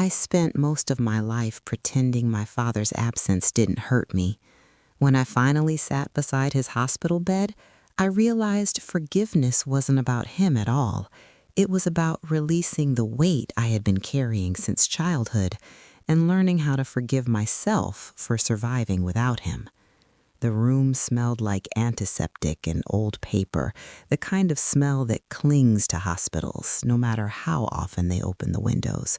I spent most of my life pretending my father's absence didn't hurt me. When I finally sat beside his hospital bed, I realized forgiveness wasn't about him at all. It was about releasing the weight I had been carrying since childhood and learning how to forgive myself for surviving without him. The room smelled like antiseptic and old paper, the kind of smell that clings to hospitals, no matter how often they open the windows.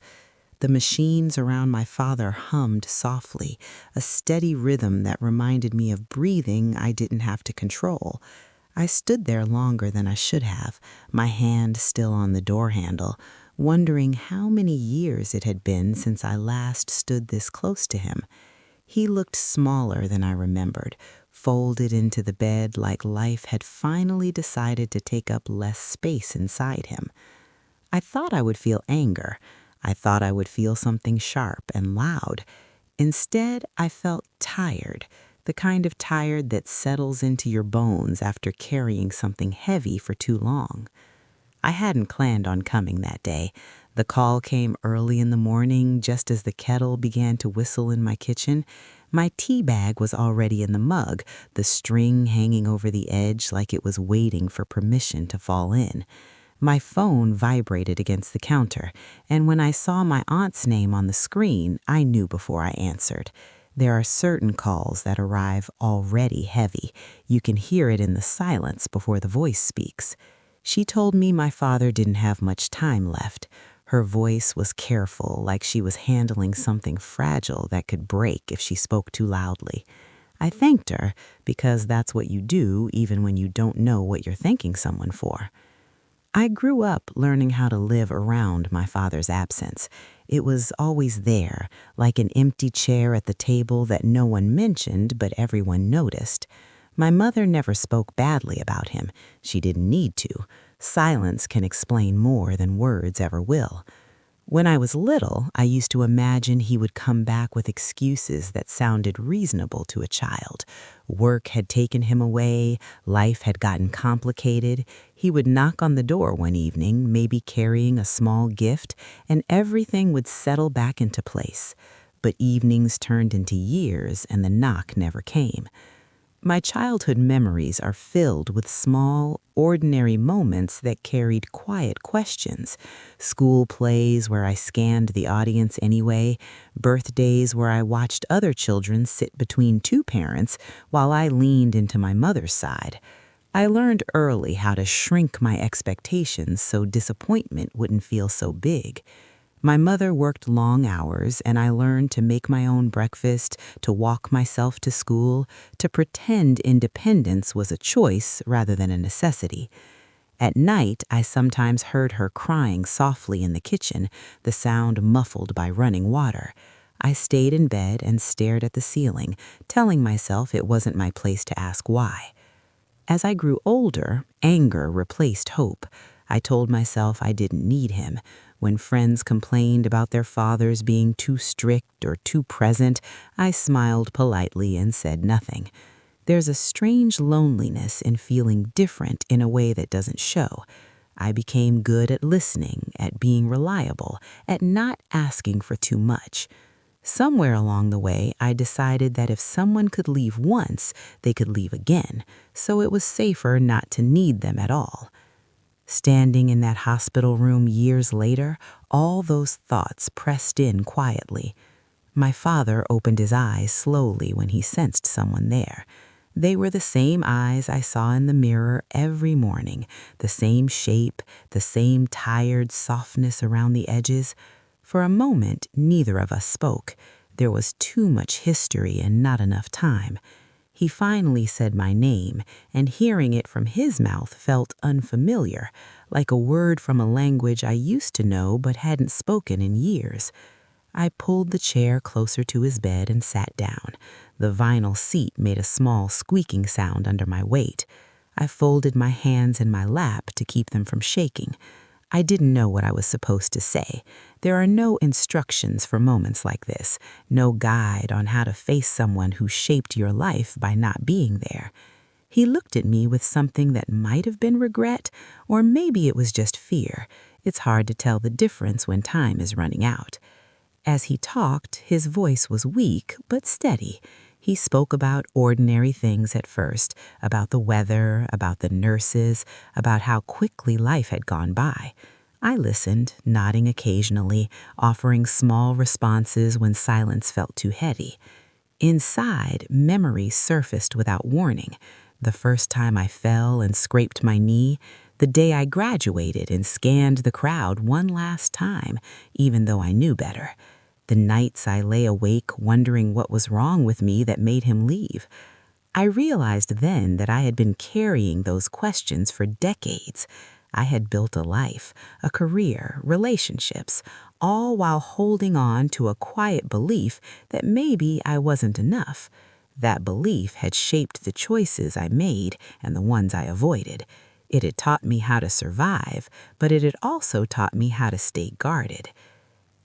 The machines around my father hummed softly, a steady rhythm that reminded me of breathing I didn't have to control. I stood there longer than I should have, my hand still on the door handle, wondering how many years it had been since I last stood this close to him. He looked smaller than I remembered, folded into the bed like life had finally decided to take up less space inside him. I thought I would feel anger. I thought I would feel something sharp and loud. Instead, I felt tired, the kind of tired that settles into your bones after carrying something heavy for too long. I hadn't planned on coming that day. The call came early in the morning, just as the kettle began to whistle in my kitchen. My tea bag was already in the mug, the string hanging over the edge like it was waiting for permission to fall in. My phone vibrated against the counter, and when I saw my aunt's name on the screen, I knew before I answered. There are certain calls that arrive already heavy. You can hear it in the silence before the voice speaks. She told me my father didn't have much time left. Her voice was careful, like she was handling something fragile that could break if she spoke too loudly. I thanked her, because that's what you do even when you don't know what you're thanking someone for. I grew up learning how to live around my father's absence. It was always there, like an empty chair at the table that no one mentioned but everyone noticed. My mother never spoke badly about him. She didn't need to. Silence can explain more than words ever will. When I was little, I used to imagine he would come back with excuses that sounded reasonable to a child. Work had taken him away, life had gotten complicated. He would knock on the door one evening, maybe carrying a small gift, and everything would settle back into place. But evenings turned into years, and the knock never came. My childhood memories are filled with small, ordinary moments that carried quiet questions. School plays where I scanned the audience anyway, birthdays where I watched other children sit between two parents while I leaned into my mother's side. I learned early how to shrink my expectations so disappointment wouldn't feel so big. My mother worked long hours, and I learned to make my own breakfast, to walk myself to school, to pretend independence was a choice rather than a necessity. At night, I sometimes heard her crying softly in the kitchen, the sound muffled by running water. I stayed in bed and stared at the ceiling, telling myself it wasn't my place to ask why. As I grew older, anger replaced hope. I told myself I didn't need him. When friends complained about their fathers being too strict or too present, I smiled politely and said nothing. There's a strange loneliness in feeling different in a way that doesn't show. I became good at listening, at being reliable, at not asking for too much. Somewhere along the way, I decided that if someone could leave once, they could leave again, so it was safer not to need them at all. Standing in that hospital room years later, all those thoughts pressed in quietly. My father opened his eyes slowly when he sensed someone there. They were the same eyes I saw in the mirror every morning, the same shape, the same tired softness around the edges. For a moment, neither of us spoke. There was too much history and not enough time. He finally said my name, and hearing it from his mouth felt unfamiliar, like a word from a language I used to know but hadn't spoken in years. I pulled the chair closer to his bed and sat down. The vinyl seat made a small squeaking sound under my weight. I folded my hands in my lap to keep them from shaking. I didn't know what I was supposed to say. There are no instructions for moments like this, no guide on how to face someone who shaped your life by not being there. He looked at me with something that might have been regret, or maybe it was just fear. It's hard to tell the difference when time is running out. As he talked, his voice was weak but steady. He spoke about ordinary things at first, about the weather, about the nurses, about how quickly life had gone by. I listened, nodding occasionally, offering small responses when silence felt too heavy. Inside, memories surfaced without warning. The first time I fell and scraped my knee, the day I graduated and scanned the crowd one last time, even though I knew better. The nights I lay awake wondering what was wrong with me that made him leave. I realized then that I had been carrying those questions for decades. I had built a life, a career, relationships, all while holding on to a quiet belief that maybe I wasn't enough. That belief had shaped the choices I made and the ones I avoided. It had taught me how to survive, but it had also taught me how to stay guarded.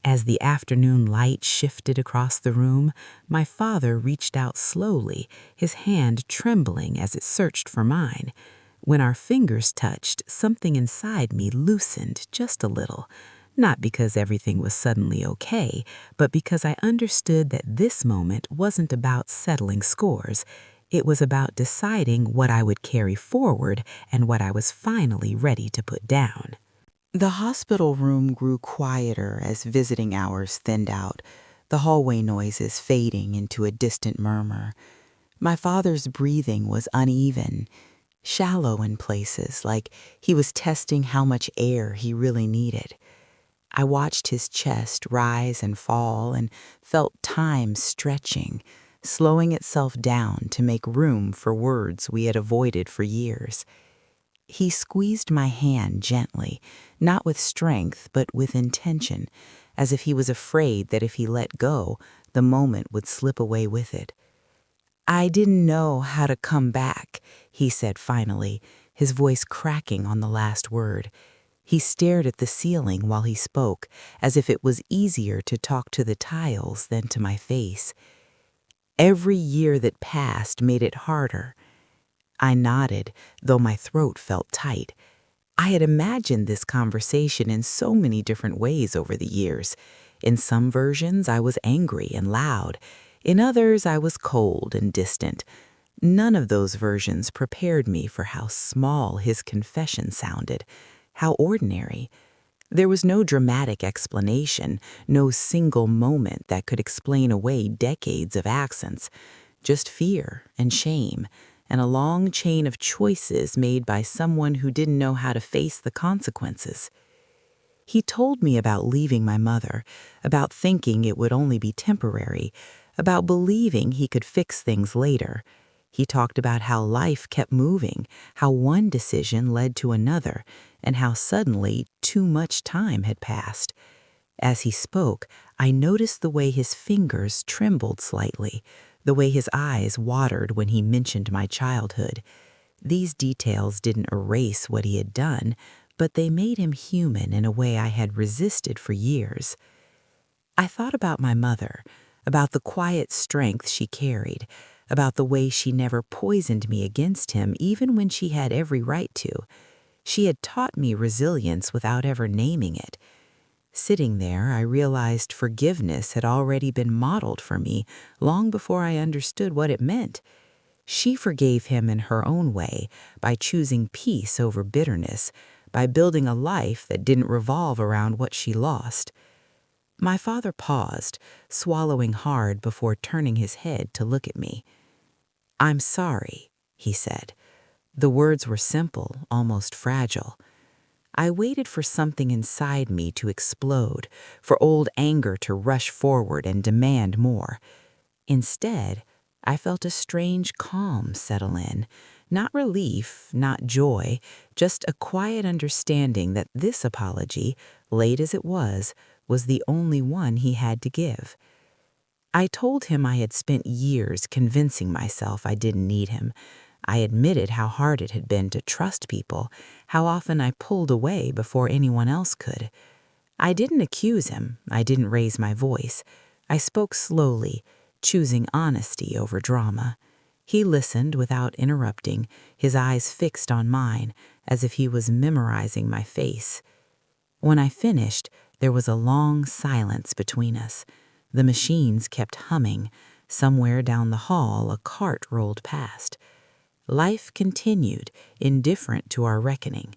As the afternoon light shifted across the room, my father reached out slowly, his hand trembling as it searched for mine. When our fingers touched, something inside me loosened just a little, not because everything was suddenly okay, but because I understood that this moment wasn't about settling scores. It was about deciding what I would carry forward and what I was finally ready to put down. The hospital room grew quieter as visiting hours thinned out, the hallway noises fading into a distant murmur. My father's breathing was uneven, shallow in places, like he was testing how much air he really needed. I watched his chest rise and fall and felt time stretching, slowing itself down to make room for words we had avoided for years. He squeezed my hand gently, not with strength, but with intention, as if he was afraid that if he let go, the moment would slip away with it. "I didn't know how to come back," he said finally, his voice cracking on the last word. He stared at the ceiling while he spoke, as if it was easier to talk to the tiles than to my face. Every year that passed made it harder. I nodded, though my throat felt tight. I had imagined this conversation in so many different ways over the years. In some versions, I was angry and loud. In others, I was cold and distant. None of those versions prepared me for how small his confession sounded, how ordinary. There was no dramatic explanation, no single moment that could explain away decades of accents, just fear and shame, and a long chain of choices made by someone who didn't know how to face the consequences. He told me about leaving my mother, about thinking it would only be temporary, about believing he could fix things later. He talked about how life kept moving, how one decision led to another, and how suddenly too much time had passed. As he spoke, I noticed the way his fingers trembled slightly, the way his eyes watered when he mentioned my childhood. These details didn't erase what he had done, but they made him human in a way I had resisted for years. I thought about my mother, about the quiet strength she carried, about the way she never poisoned me against him even when she had every right to. She had taught me resilience without ever naming it. Sitting there, I realized forgiveness had already been modeled for me long before I understood what it meant. She forgave him in her own way, by choosing peace over bitterness, by building a life that didn't revolve around what she lost. My father paused, swallowing hard before turning his head to look at me. "I'm sorry," he said. The words were simple, almost fragile. I waited for something inside me to explode, for old anger to rush forward and demand more. Instead, I felt a strange calm settle in, not relief, not joy, just a quiet understanding that this apology, late as it was the only one he had to give. I told him I had spent years convincing myself I didn't need him. I admitted how hard it had been to trust people, how often I pulled away before anyone else could. I didn't accuse him. I didn't raise my voice. I spoke slowly, choosing honesty over drama. He listened without interrupting, his eyes fixed on mine, as if he was memorizing my face. When I finished, There was a long silence between us. The machines kept humming. Somewhere down the hall, a cart rolled past. Life continued, indifferent to our reckoning.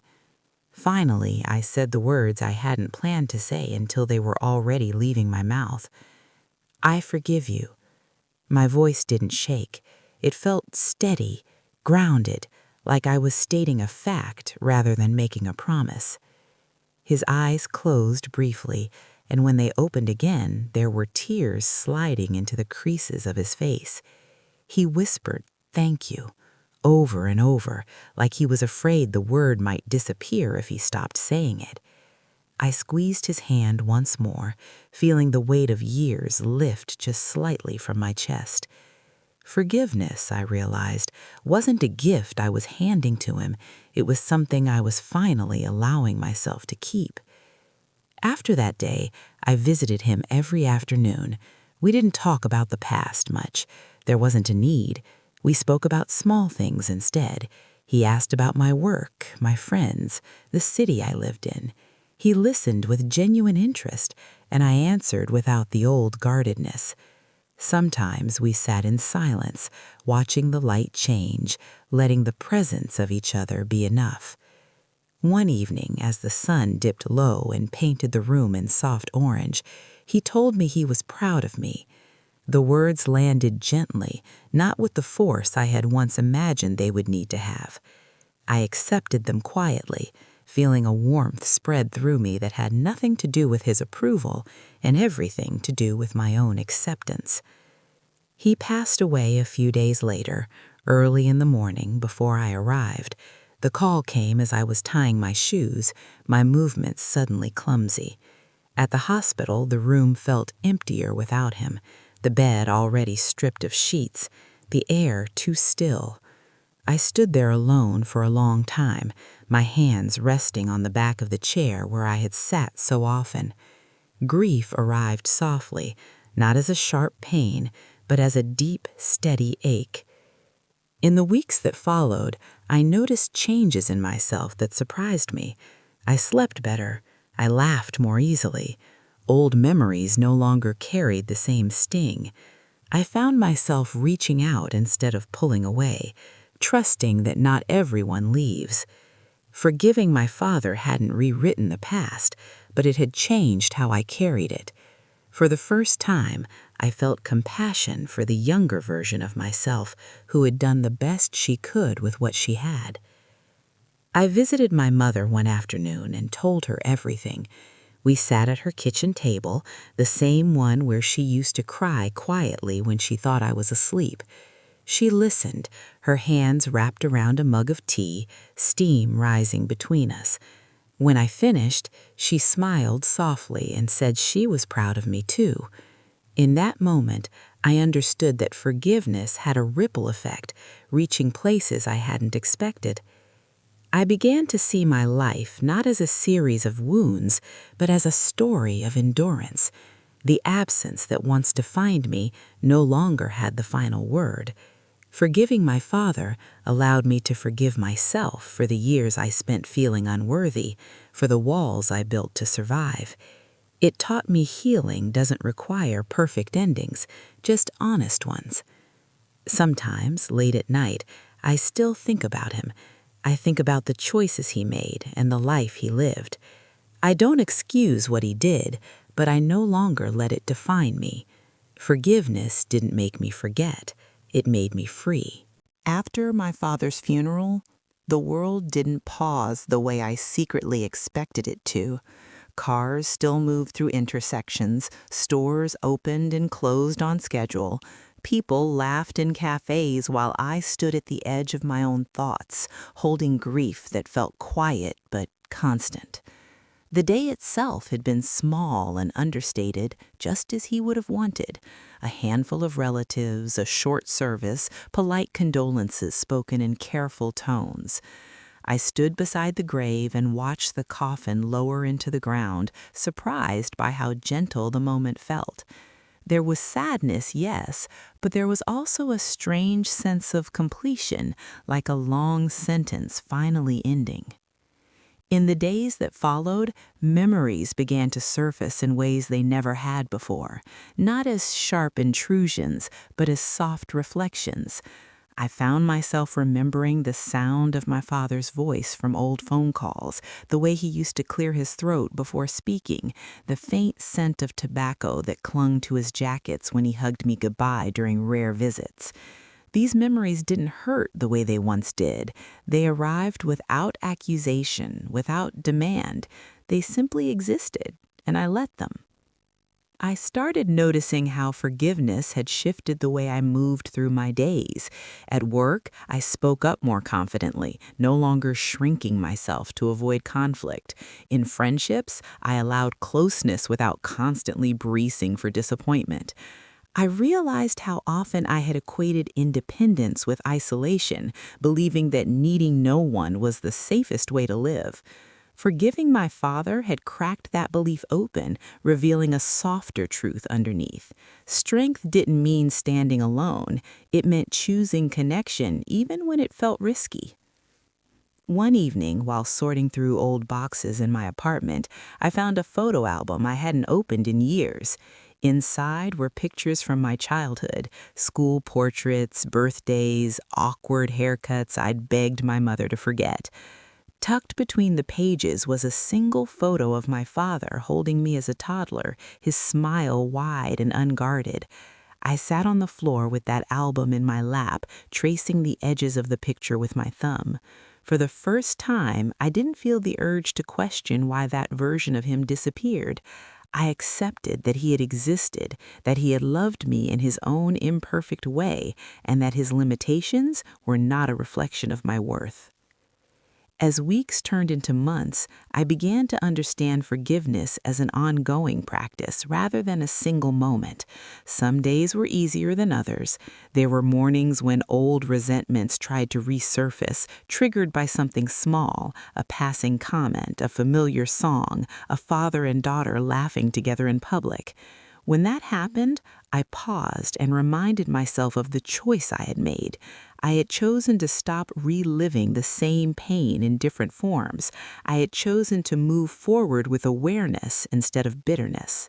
Finally, I said the words I hadn't planned to say until they were already leaving my mouth. "I forgive you." My voice didn't shake. It felt steady, grounded, like I was stating a fact rather than making a promise. His eyes closed briefly, and when they opened again, there were tears sliding into the creases of his face. He whispered, "Thank you," over and over, like he was afraid the word might disappear if he stopped saying it. I squeezed his hand once more, feeling the weight of years lift just slightly from my chest. Forgiveness, I realized, wasn't a gift I was handing to him. It was something I was finally allowing myself to keep. After that day, I visited him every afternoon. We didn't talk about the past much. There wasn't a need. We spoke about small things instead. He asked about my work, my friends, the city I lived in. He listened with genuine interest, and I answered without the old guardedness. Sometimes we sat in silence, watching the light change, letting the presence of each other be enough. One evening, as the sun dipped low and painted the room in soft orange, he told me he was proud of me. The words landed gently, not with the force I had once imagined they would need to have. I accepted them quietly, feeling a warmth spread through me that had nothing to do with his approval and everything to do with my own acceptance. He passed away a few days later, early in the morning before I arrived. The call came as I was tying my shoes, my movements suddenly clumsy. At the hospital, the room felt emptier without him, the bed already stripped of sheets, the air too still. I stood there alone for a long time, my hands resting on the back of the chair where I had sat so often. Grief arrived softly, not as a sharp pain, but as a deep, steady ache. In the weeks that followed, I noticed changes in myself that surprised me. I slept better. I laughed more easily. Old memories no longer carried the same sting. I found myself reaching out instead of pulling away, trusting that not everyone leaves. Forgiving my father hadn't rewritten the past, but it had changed how I carried it. For the first time, I felt compassion for the younger version of myself who had done the best she could with what she had. I visited my mother one afternoon and told her everything. We sat at her kitchen table, the same one where she used to cry quietly when she thought I was asleep. She listened, her hands wrapped around a mug of tea, steam rising between us. When I finished, she smiled softly and said she was proud of me too. In that moment, I understood that forgiveness had a ripple effect, reaching places I hadn't expected. I began to see my life not as a series of wounds, but as a story of endurance. The absence that once defined me no longer had the final word. Forgiving my father allowed me to forgive myself for the years I spent feeling unworthy, for the walls I built to survive. It taught me healing doesn't require perfect endings, just honest ones. Sometimes, late at night, I still think about him. I think about the choices he made and the life he lived. I don't excuse what he did, but I no longer let it define me. Forgiveness didn't make me forget. It made me free. After my father's funeral, the world didn't pause the way I secretly expected it to. Cars still moved through intersections, stores opened and closed on schedule. People laughed in cafes while I stood at the edge of my own thoughts, holding grief that felt quiet but constant. The day itself had been small and understated, just as he would have wanted. A handful of relatives, a short service, polite condolences spoken in careful tones. I stood beside the grave and watched the coffin lower into the ground, surprised by how gentle the moment felt. There was sadness, yes, but there was also a strange sense of completion, like a long sentence finally ending. In the days that followed, memories began to surface in ways they never had before, not as sharp intrusions, but as soft reflections. I found myself remembering the sound of my father's voice from old phone calls, the way he used to clear his throat before speaking, the faint scent of tobacco that clung to his jackets when he hugged me goodbye during rare visits. These memories didn't hurt the way they once did. They arrived without accusation, without demand. They simply existed, and I let them. I started noticing how forgiveness had shifted the way I moved through my days. At work, I spoke up more confidently, no longer shrinking myself to avoid conflict. In friendships, I allowed closeness without constantly bracing for disappointment. I realized how often I had equated independence with isolation, believing that needing no one was the safest way to live. Forgiving my father had cracked that belief open, revealing a softer truth underneath. Strength didn't mean standing alone. It meant choosing connection, even when it felt risky. One evening, while sorting through old boxes in my apartment, I found a photo album I hadn't opened in years. Inside were pictures from my childhood, school portraits, birthdays, awkward haircuts I'd begged my mother to forget. Tucked between the pages was a single photo of my father holding me as a toddler, his smile wide and unguarded. I sat on the floor with that album in my lap, tracing the edges of the picture with my thumb. For the first time, I didn't feel the urge to question why that version of him disappeared. I accepted that he had existed, that he had loved me in his own imperfect way, and that his limitations were not a reflection of my worth. As weeks turned into months, I began to understand forgiveness as an ongoing practice rather than a single moment. Some days were easier than others. There were mornings when old resentments tried to resurface, triggered by something small, a passing comment, a familiar song, a father and daughter laughing together in public. When that happened, I paused and reminded myself of the choice I had made. I had chosen to stop reliving the same pain in different forms. I had chosen to move forward with awareness instead of bitterness.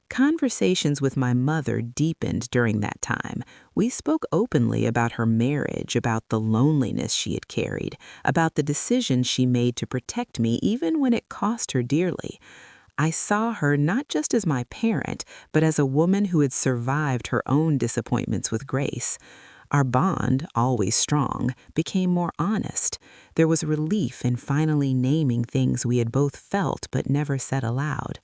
Conversations with my mother deepened during that time. We spoke openly about her marriage, about the loneliness she had carried, about the decisions she made to protect me even when it cost her dearly. I saw her not just as my parent, but as a woman who had survived her own disappointments with grace. Our bond, always strong, became more honest. There was relief in finally naming things we had both felt but never said aloud.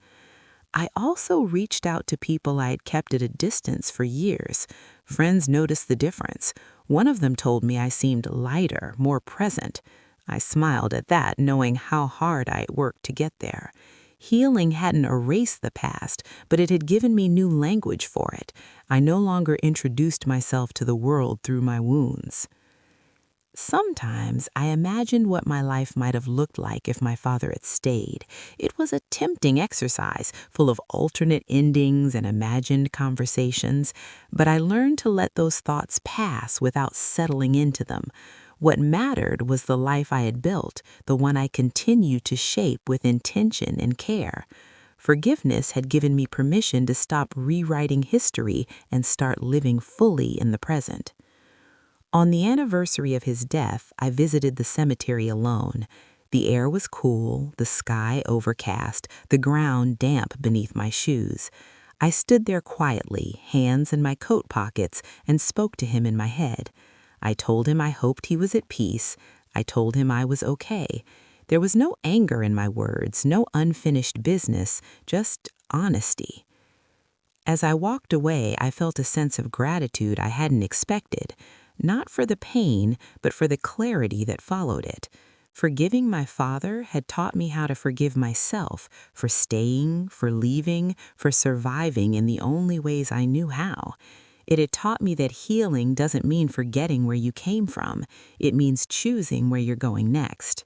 I also reached out to people I had kept at a distance for years. Friends noticed the difference. One of them told me I seemed lighter, more present. I smiled at that, knowing how hard I worked to get there. Healing hadn't erased the past, but it had given me new language for it. I no longer introduced myself to the world through my wounds. Sometimes I imagined what my life might have looked like if my father had stayed. It was a tempting exercise, full of alternate endings and imagined conversations, but I learned to let those thoughts pass without settling into them. What mattered was the life I had built, the one I continued to shape with intention and care. Forgiveness had given me permission to stop rewriting history and start living fully in the present. On the anniversary of his death, I visited the cemetery alone. The air was cool, the sky overcast, the ground damp beneath my shoes. I stood there quietly, hands in my coat pockets, and spoke to him in my head. I told him I hoped he was at peace. I told him I was okay. There was no anger in my words, no unfinished business, just honesty. As I walked away, I felt a sense of gratitude I hadn't expected, not for the pain, but for the clarity that followed it. Forgiving my father had taught me how to forgive myself for staying, for leaving, for surviving in the only ways I knew how. It had taught me that healing doesn't mean forgetting where you came from. It means choosing where you're going next.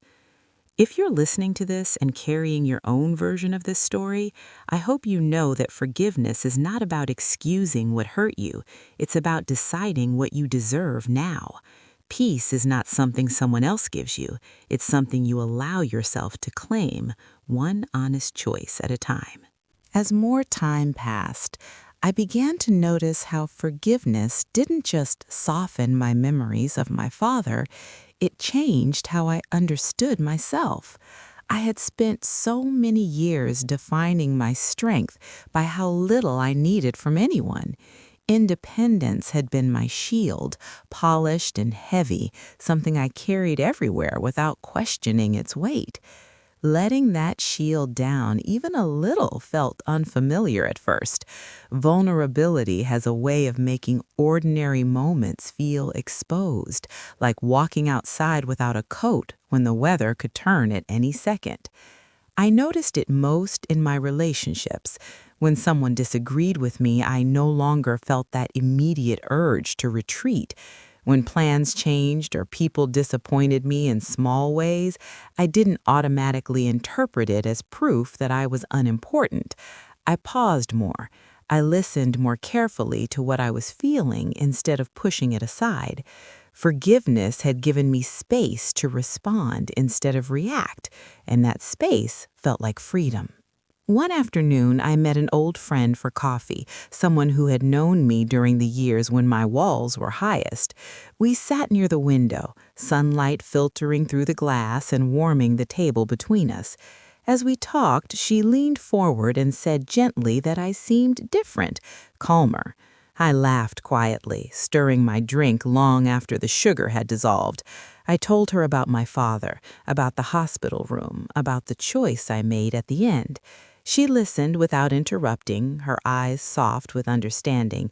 If you're listening to this and carrying your own version of this story, I hope you know that forgiveness is not about excusing what hurt you. It's about deciding what you deserve now. Peace is not something someone else gives you. It's something you allow yourself to claim, one honest choice at a time. As more time passed, I began to notice how forgiveness didn't just soften my memories of my father, it changed how I understood myself. I had spent so many years defining my strength by how little I needed from anyone. Independence had been my shield, polished and heavy, something I carried everywhere without questioning its weight. Letting that shield down even a little felt unfamiliar at first. Vulnerability has a way of making ordinary moments feel exposed, like walking outside without a coat when the weather could turn at any second. I noticed it most in my relationships. When someone disagreed with me, I no longer felt that immediate urge to retreat. When plans changed or people disappointed me in small ways, I didn't automatically interpret it as proof that I was unimportant. I paused more. I listened more carefully to what I was feeling instead of pushing it aside. Forgiveness had given me space to respond instead of react, and that space felt like freedom. One afternoon, I met an old friend for coffee, someone who had known me during the years when my walls were highest. We sat near the window, sunlight filtering through the glass and warming the table between us. As we talked, she leaned forward and said gently that I seemed different, calmer. I laughed quietly, stirring my drink long after the sugar had dissolved. I told her about my father, about the hospital room, about the choice I made at the end. She listened without interrupting, her eyes soft with understanding.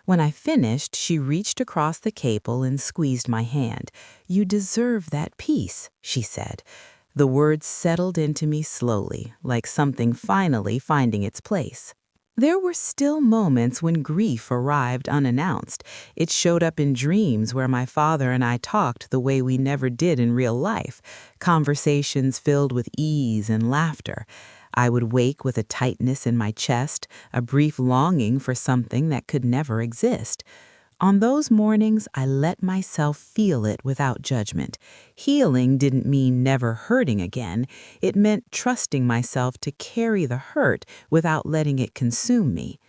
When I finished, she reached across the table and squeezed my hand. "You deserve that peace," she said. The words settled into me slowly, like something finally finding its place. There were still moments when grief arrived unannounced. It showed up in dreams where my father and I talked the way we never did in real life, conversations filled with ease and laughter. I would wake with a tightness in my chest, a brief longing for something that could never exist. On those mornings, I let myself feel it without judgment. Healing didn't mean never hurting again. It meant trusting myself to carry the hurt without letting it consume me.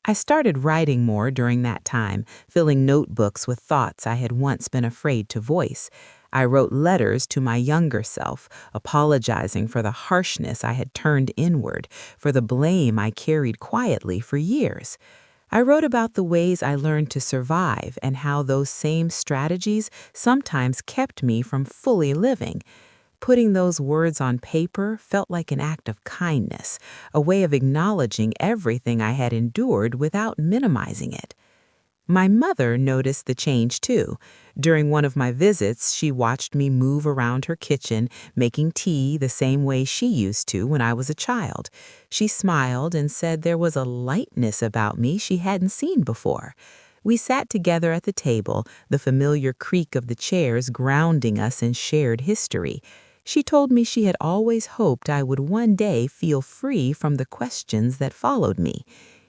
I started writing more during that time, filling notebooks with thoughts I had once been afraid to voice. I wrote letters to my younger self, apologizing for the harshness I had turned inward, for the blame I carried quietly for years. I wrote about the ways I learned to survive and how those same strategies sometimes kept me from fully living. Putting those words on paper felt like an act of kindness, a way of acknowledging everything I had endured without minimizing it. My mother noticed the change too. During one of my visits, she watched me move around her kitchen, making tea the same way she used to when I was a child. She smiled and said there was a lightness about me she hadn't seen before. We sat together at the table, the familiar creak of the chairs grounding us in shared history. She told me she had always hoped I would one day feel free from the questions that followed me.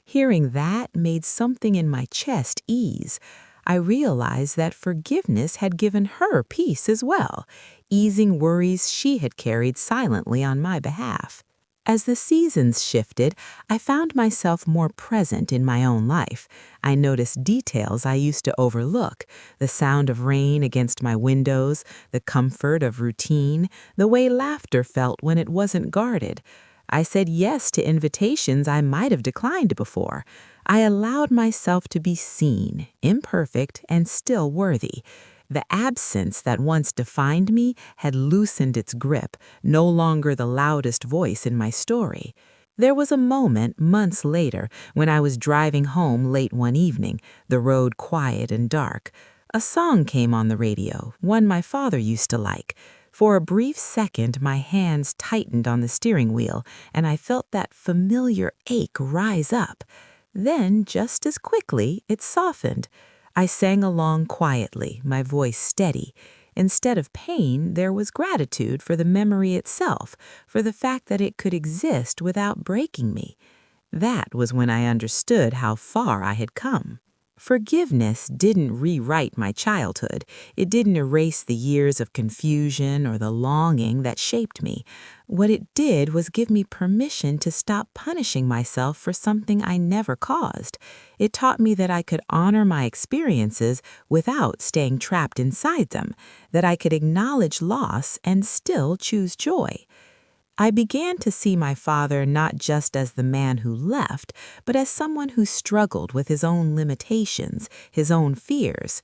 Hearing that made something in my chest ease. I realized that forgiveness had given her peace as well, easing worries she had carried silently on my behalf. As the seasons shifted, I found myself more present in my own life. I noticed details I used to overlook: the sound of rain against my windows, the comfort of routine, the way laughter felt when it wasn't guarded. I said yes to invitations I might have declined before. I allowed myself to be seen, imperfect, and still worthy. The absence that once defined me had loosened its grip, no longer the loudest voice in my story. There was a moment months later when I was driving home late one evening, the road quiet and dark. A song came on the radio, one my father used to like. For a brief second, my hands tightened on the steering wheel, and I felt that familiar ache rise up. Then, just as quickly, it softened. I sang along quietly, my voice steady. Instead of pain, there was gratitude for the memory itself, for the fact that it could exist without breaking me. That was when I understood how far I had come. Forgiveness didn't rewrite my childhood. It didn't erase the years of confusion or the longing that shaped me. What it did was give me permission to stop punishing myself for something I never caused. It taught me that I could honor my experiences without staying trapped inside them, that I could acknowledge loss and still choose joy. I began to see my father not just as the man who left, but as someone who struggled with his own limitations, his own fears.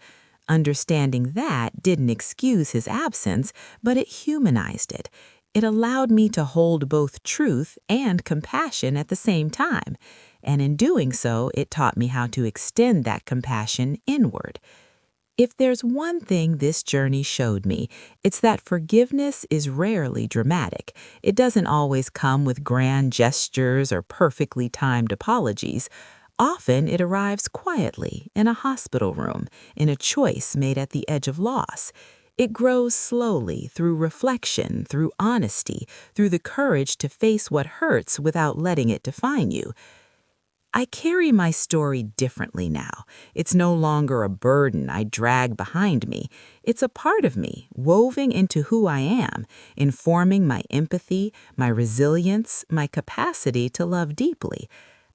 Understanding that didn't excuse his absence, but it humanized it. It allowed me to hold both truth and compassion at the same time, and in doing so, it taught me how to extend that compassion inward. If there's one thing this journey showed me, it's that forgiveness is rarely dramatic. It doesn't always come with grand gestures or perfectly timed apologies. Often it arrives quietly, in a hospital room, in a choice made at the edge of loss. It grows slowly through reflection, through honesty, through the courage to face what hurts without letting it define you. I carry my story differently now. It's no longer a burden I drag behind me. It's a part of me, woven into who I am, informing my empathy, my resilience, my capacity to love deeply.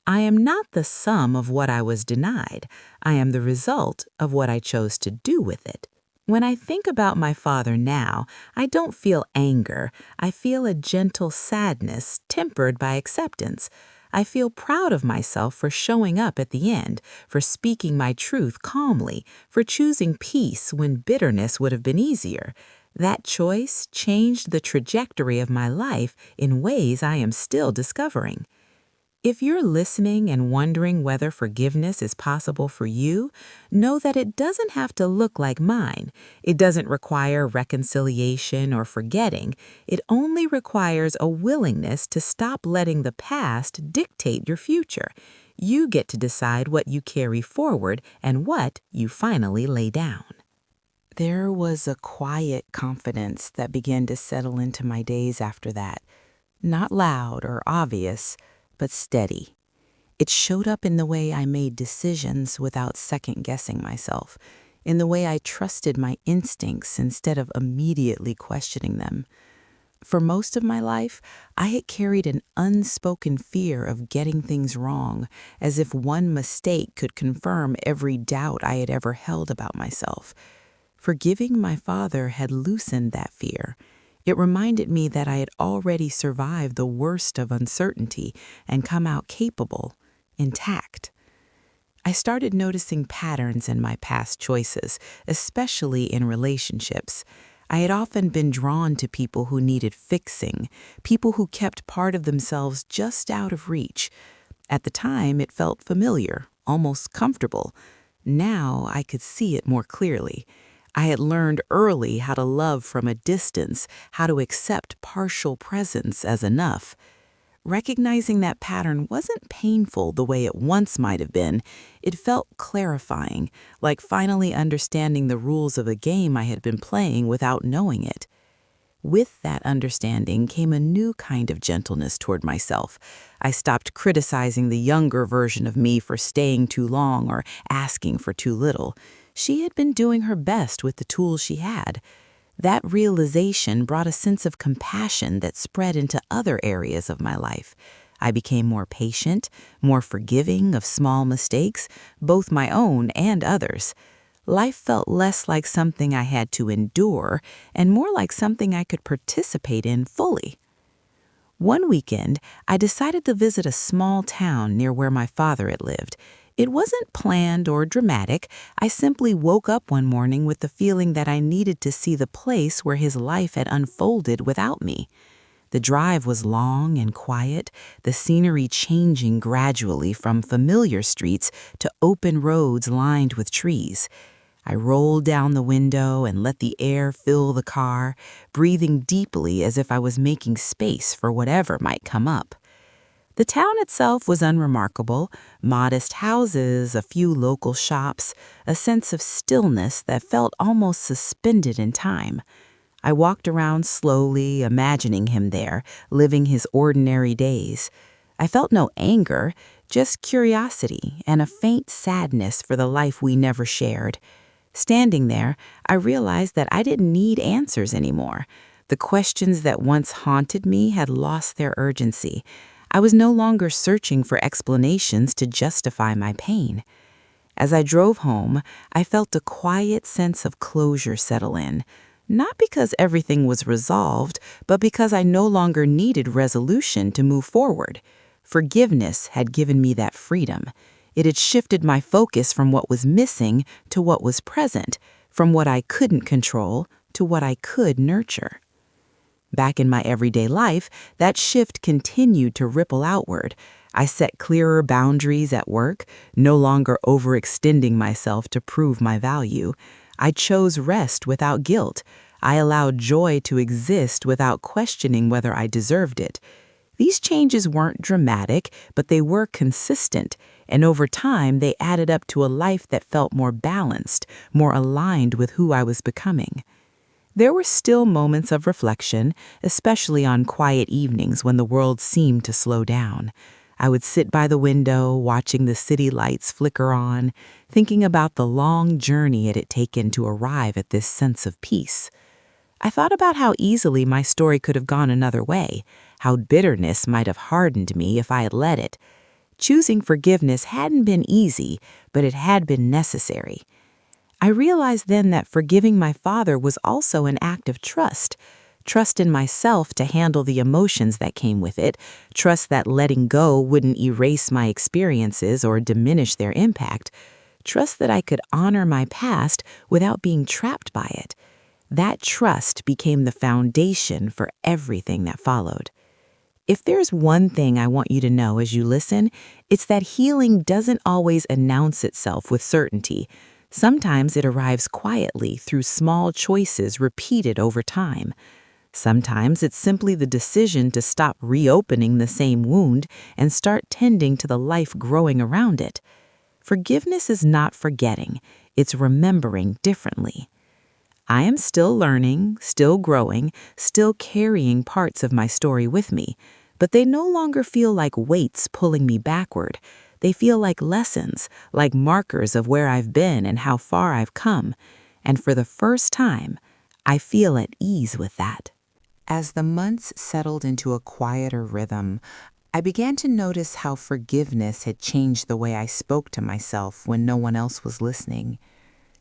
I am not the sum of what I was denied. I am the result of what I chose to do with it. When I think about my father now, I don't feel anger. I feel a gentle sadness tempered by acceptance. I feel proud of myself for showing up at the end, for speaking my truth calmly, for choosing peace when bitterness would have been easier. That choice changed the trajectory of my life in ways I am still discovering. If you're listening and wondering whether forgiveness is possible for you, know that it doesn't have to look like mine. It doesn't require reconciliation or forgetting. It only requires a willingness to stop letting the past dictate your future. You get to decide what you carry forward and what you finally lay down. There was a quiet confidence that began to settle into my days after that. Not loud or obvious, but steady. It showed up in the way I made decisions without second-guessing myself, in the way I trusted my instincts instead of immediately questioning them. For most of my life, I had carried an unspoken fear of getting things wrong, as if one mistake could confirm every doubt I had ever held about myself. Forgiving my father had loosened that fear. It reminded me that I had already survived the worst of uncertainty and come out capable, intact. I started noticing patterns in my past choices, especially in relationships. I had often been drawn to people who needed fixing, people who kept part of themselves just out of reach. At the time, it felt familiar, almost comfortable. Now I could see it more clearly. I had learned early how to love from a distance, how to accept partial presence as enough. Recognizing that pattern wasn't painful the way it once might have been. It felt clarifying, like finally understanding the rules of a game I had been playing without knowing it. With that understanding came a new kind of gentleness toward myself. I stopped criticizing the younger version of me for staying too long or asking for too little. She had been doing her best with the tools she had. That realization brought a sense of compassion that spread into other areas of my life. I became more patient, more forgiving of small mistakes, both my own and others. Life felt less like something I had to endure and more like something I could participate in fully. One weekend, I decided to visit a small town near where my father had lived. It wasn't planned or dramatic. I simply woke up one morning with the feeling that I needed to see the place where his life had unfolded without me. The drive was long and quiet, the scenery changing gradually from familiar streets to open roads lined with trees. I rolled down the window and let the air fill the car, breathing deeply as if I was making space for whatever might come up. The town itself was unremarkable: modest houses, a few local shops, a sense of stillness that felt almost suspended in time. I walked around slowly, imagining him there, living his ordinary days. I felt no anger, just curiosity and a faint sadness for the life we never shared. Standing there, I realized that I didn't need answers anymore. The questions that once haunted me had lost their urgency. I was no longer searching for explanations to justify my pain. As I drove home, I felt a quiet sense of closure settle in. Not because everything was resolved, but because I no longer needed resolution to move forward. Forgiveness had given me that freedom. It had shifted my focus from what was missing to what was present, from what I couldn't control to what I could nurture. Back in my everyday life, that shift continued to ripple outward. I set clearer boundaries at work, no longer overextending myself to prove my value. I chose rest without guilt. I allowed joy to exist without questioning whether I deserved it. These changes weren't dramatic, but they were consistent, and over time they added up to a life that felt more balanced, more aligned with who I was becoming. There were still moments of reflection, especially on quiet evenings when the world seemed to slow down. I would sit by the window, watching the city lights flicker on, thinking about the long journey it had taken to arrive at this sense of peace. I thought about how easily my story could have gone another way, how bitterness might have hardened me if I had let it. Choosing forgiveness hadn't been easy, but it had been necessary. I realized then that forgiving my father was also an act of trust. Trust in myself to handle the emotions that came with it, trust that letting go wouldn't erase my experiences or diminish their impact, trust that I could honor my past without being trapped by it. That trust became the foundation for everything that followed. If there's one thing I want you to know as you listen, it's that healing doesn't always announce itself with certainty. Sometimes it arrives quietly through small choices repeated over time. Sometimes it's simply the decision to stop reopening the same wound and start tending to the life growing around it. Forgiveness is not forgetting, it's remembering differently. I am still learning, still growing, still carrying parts of my story with me, but they no longer feel like weights pulling me backward. They feel like lessons, like markers of where I've been and how far I've come. And for the first time, I feel at ease with that. As the months settled into a quieter rhythm, I began to notice how forgiveness had changed the way I spoke to myself when no one else was listening.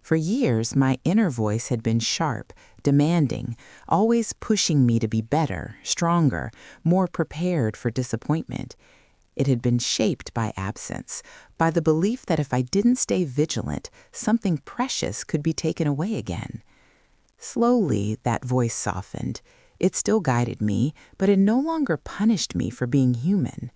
For years, my inner voice had been sharp, demanding, always pushing me to be better, stronger, more prepared for disappointment. It had been shaped by absence, by the belief that if I didn't stay vigilant, something precious could be taken away again. Slowly, that voice softened. It still guided me, but it no longer punished me for being human.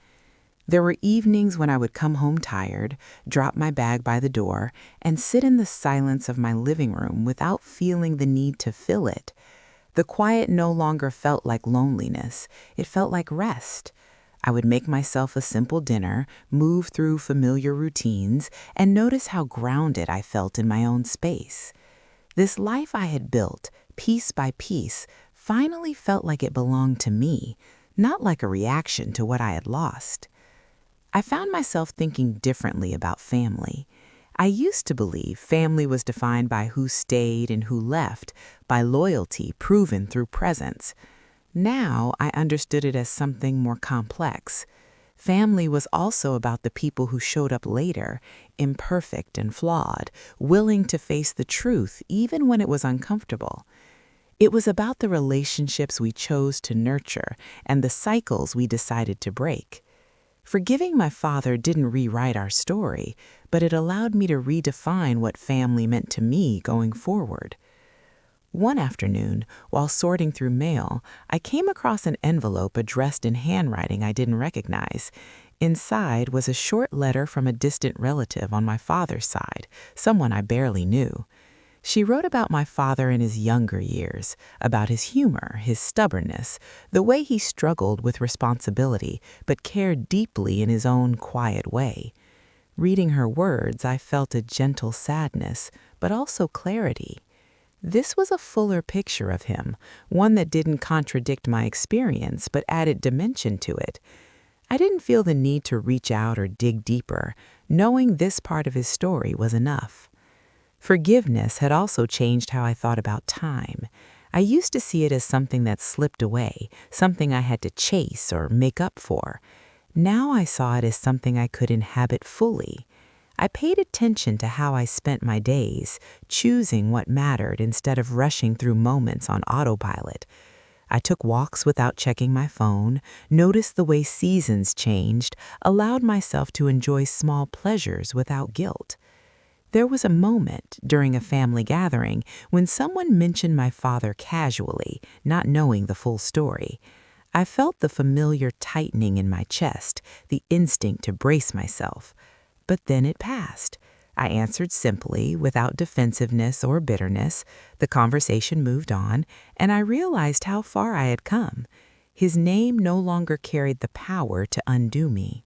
There were evenings when I would come home tired, drop my bag by the door, and sit in the silence of my living room without feeling the need to fill it. The quiet no longer felt like loneliness. It felt like rest. I would make myself a simple dinner, move through familiar routines, and notice how grounded I felt in my own space. This life I had built, piece by piece, finally felt like it belonged to me, not like a reaction to what I had lost. I found myself thinking differently about family. I used to believe family was defined by who stayed and who left, by loyalty proven through presence. Now I understood it as something more complex. Family was also about the people who showed up later, imperfect and flawed, willing to face the truth even when it was uncomfortable. It was about the relationships we chose to nurture and the cycles we decided to break. Forgiving my father didn't rewrite our story, but it allowed me to redefine what family meant to me going forward. One afternoon, while sorting through mail, I came across an envelope addressed in handwriting I didn't recognize. Inside was a short letter from a distant relative on my father's side, someone I barely knew. She wrote about my father in his younger years, about his humor, his stubbornness, the way he struggled with responsibility but cared deeply in his own quiet way. Reading her words, I felt a gentle sadness, but also clarity. This was a fuller picture of him, one that didn't contradict my experience but added dimension to it. I didn't feel the need to reach out or dig deeper, knowing this part of his story was enough. Forgiveness had also changed how I thought about time. I used to see it as something that slipped away, something I had to chase or make up for. Now I saw it as something I could inhabit fully. I paid attention to how I spent my days, choosing what mattered instead of rushing through moments on autopilot. I took walks without checking my phone, noticed the way seasons changed, allowed myself to enjoy small pleasures without guilt. There was a moment during a family gathering when someone mentioned my father casually, not knowing the full story. I felt the familiar tightening in my chest, the instinct to brace myself. But then it passed. I answered simply, without defensiveness or bitterness. The conversation moved on, and I realized how far I had come. His name no longer carried the power to undo me.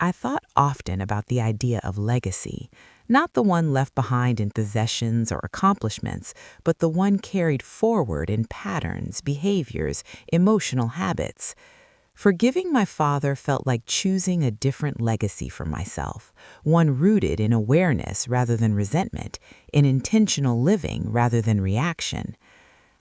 I thought often about the idea of legacy, not the one left behind in possessions or accomplishments, but the one carried forward in patterns, behaviors, emotional habits. Forgiving my father felt like choosing a different legacy for myself, one rooted in awareness rather than resentment, in intentional living rather than reaction.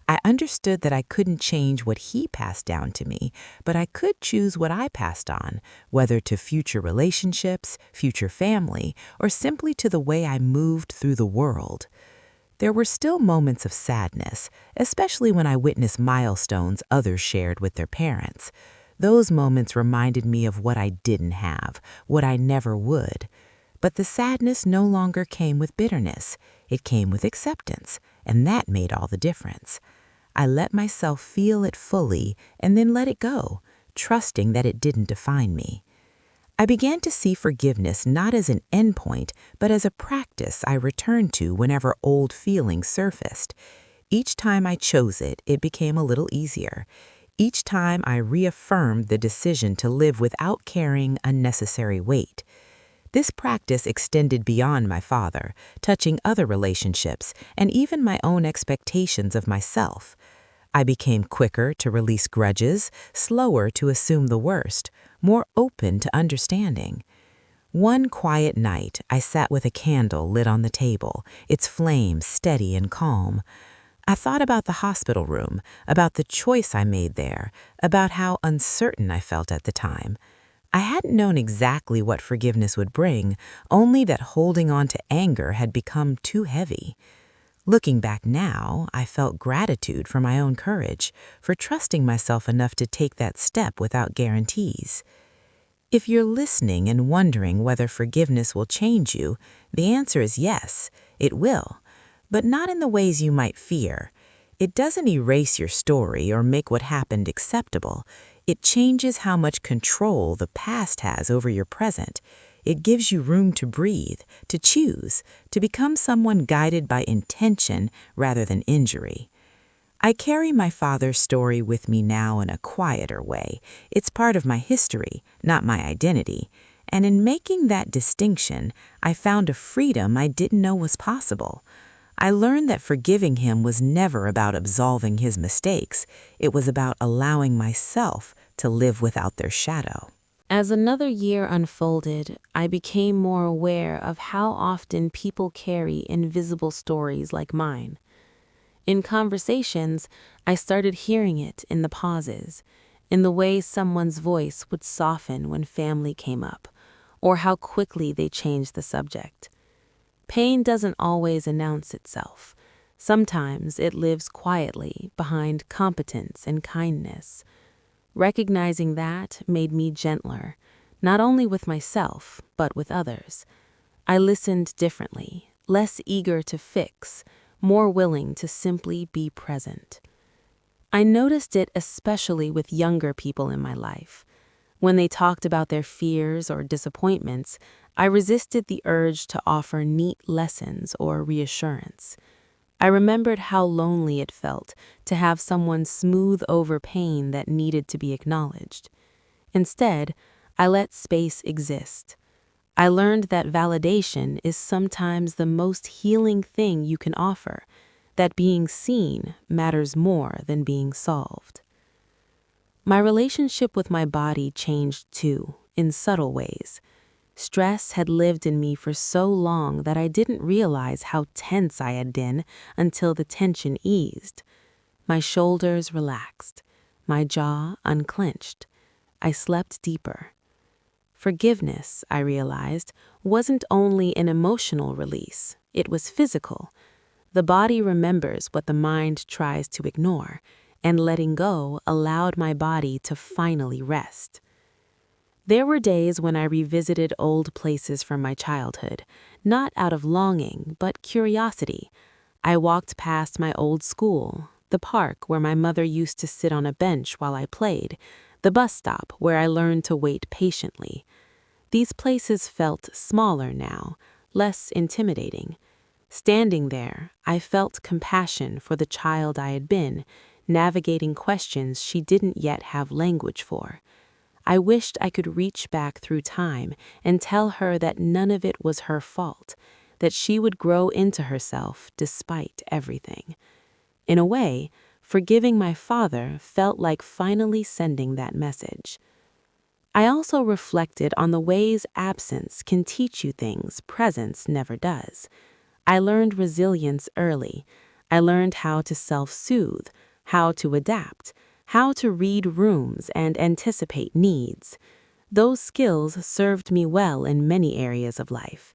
I understood that I couldn't change what he passed down to me, but I could choose what I passed on, whether to future relationships, future family, or simply to the way I moved through the world. There were still moments of sadness, especially when I witnessed milestones others shared with their parents. Those moments reminded me of what I didn't have, what I never would. But the sadness no longer came with bitterness. It came with acceptance, and that made all the difference. I let myself feel it fully and then let it go, trusting that it didn't define me. I began to see forgiveness not as an endpoint, but as a practice I returned to whenever old feelings surfaced. Each time I chose it, it became a little easier. Each time I reaffirmed the decision to live without carrying unnecessary weight. This practice extended beyond my father, touching other relationships and even my own expectations of myself. I became quicker to release grudges, slower to assume the worst, more open to understanding. One quiet night, I sat with a candle lit on the table, its flame steady and calm. I thought about the hospital room, about the choice I made there, about how uncertain I felt at the time. I hadn't known exactly what forgiveness would bring, only that holding on to anger had become too heavy. Looking back now, I felt gratitude for my own courage, for trusting myself enough to take that step without guarantees. If you're listening and wondering whether forgiveness will change you, the answer is yes, it will, but not in the ways you might fear. It doesn't erase your story or make what happened acceptable. It changes how much control the past has over your present. It gives you room to breathe, to choose, to become someone guided by intention rather than injury. I carry my father's story with me now in a quieter way. It's part of my history, not my identity. And in making that distinction, I found a freedom I didn't know was possible. I learned that forgiving him was never about absolving his mistakes. It was about allowing myself to live without their shadow. As another year unfolded, I became more aware of how often people carry invisible stories like mine. In conversations, I started hearing it in the pauses, in the way someone's voice would soften when family came up, or how quickly they changed the subject. Pain doesn't always announce itself. Sometimes it lives quietly behind competence and kindness. Recognizing that made me gentler, not only with myself, but with others. I listened differently, less eager to fix, more willing to simply be present. I noticed it especially with younger people in my life. When they talked about their fears or disappointments, I resisted the urge to offer neat lessons or reassurance. I remembered how lonely it felt to have someone smooth over pain that needed to be acknowledged. Instead, I let space exist. I learned that validation is sometimes the most healing thing you can offer, that being seen matters more than being solved. My relationship with my body changed too, in subtle ways. Stress had lived in me for so long that I didn't realize how tense I had been until the tension eased. My shoulders relaxed, my jaw unclenched. I slept deeper. Forgiveness, I realized, wasn't only an emotional release, it was physical. The body remembers what the mind tries to ignore, and letting go allowed my body to finally rest. There were days when I revisited old places from my childhood, not out of longing, but curiosity. I walked past my old school, the park where my mother used to sit on a bench while I played, the bus stop where I learned to wait patiently. These places felt smaller now, less intimidating. Standing there, I felt compassion for the child I had been, navigating questions she didn't yet have language for. I wished I could reach back through time and tell her that none of it was her fault, that she would grow into herself despite everything. In a way, forgiving my father felt like finally sending that message. I also reflected on the ways absence can teach you things presence never does. I learned resilience early. I learned how to self-soothe, how to adapt, how to read rooms and anticipate needs. Those skills served me well in many areas of life.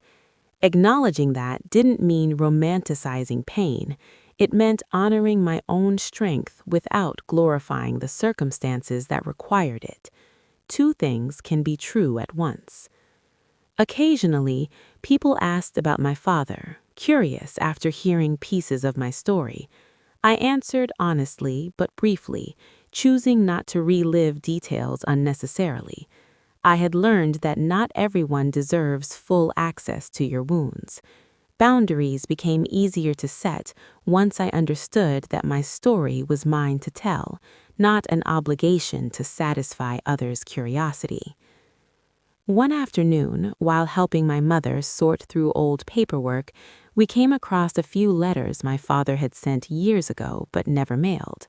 Acknowledging that didn't mean romanticizing pain. It meant honoring my own strength without glorifying the circumstances that required it. Two things can be true at once. Occasionally, people asked about my father, curious after hearing pieces of my story. I answered honestly but briefly, choosing not to relive details unnecessarily. I had learned that not everyone deserves full access to your wounds. Boundaries became easier to set once I understood that my story was mine to tell, not an obligation to satisfy others' curiosity. One afternoon, while helping my mother sort through old paperwork, we came across a few letters my father had sent years ago but never mailed.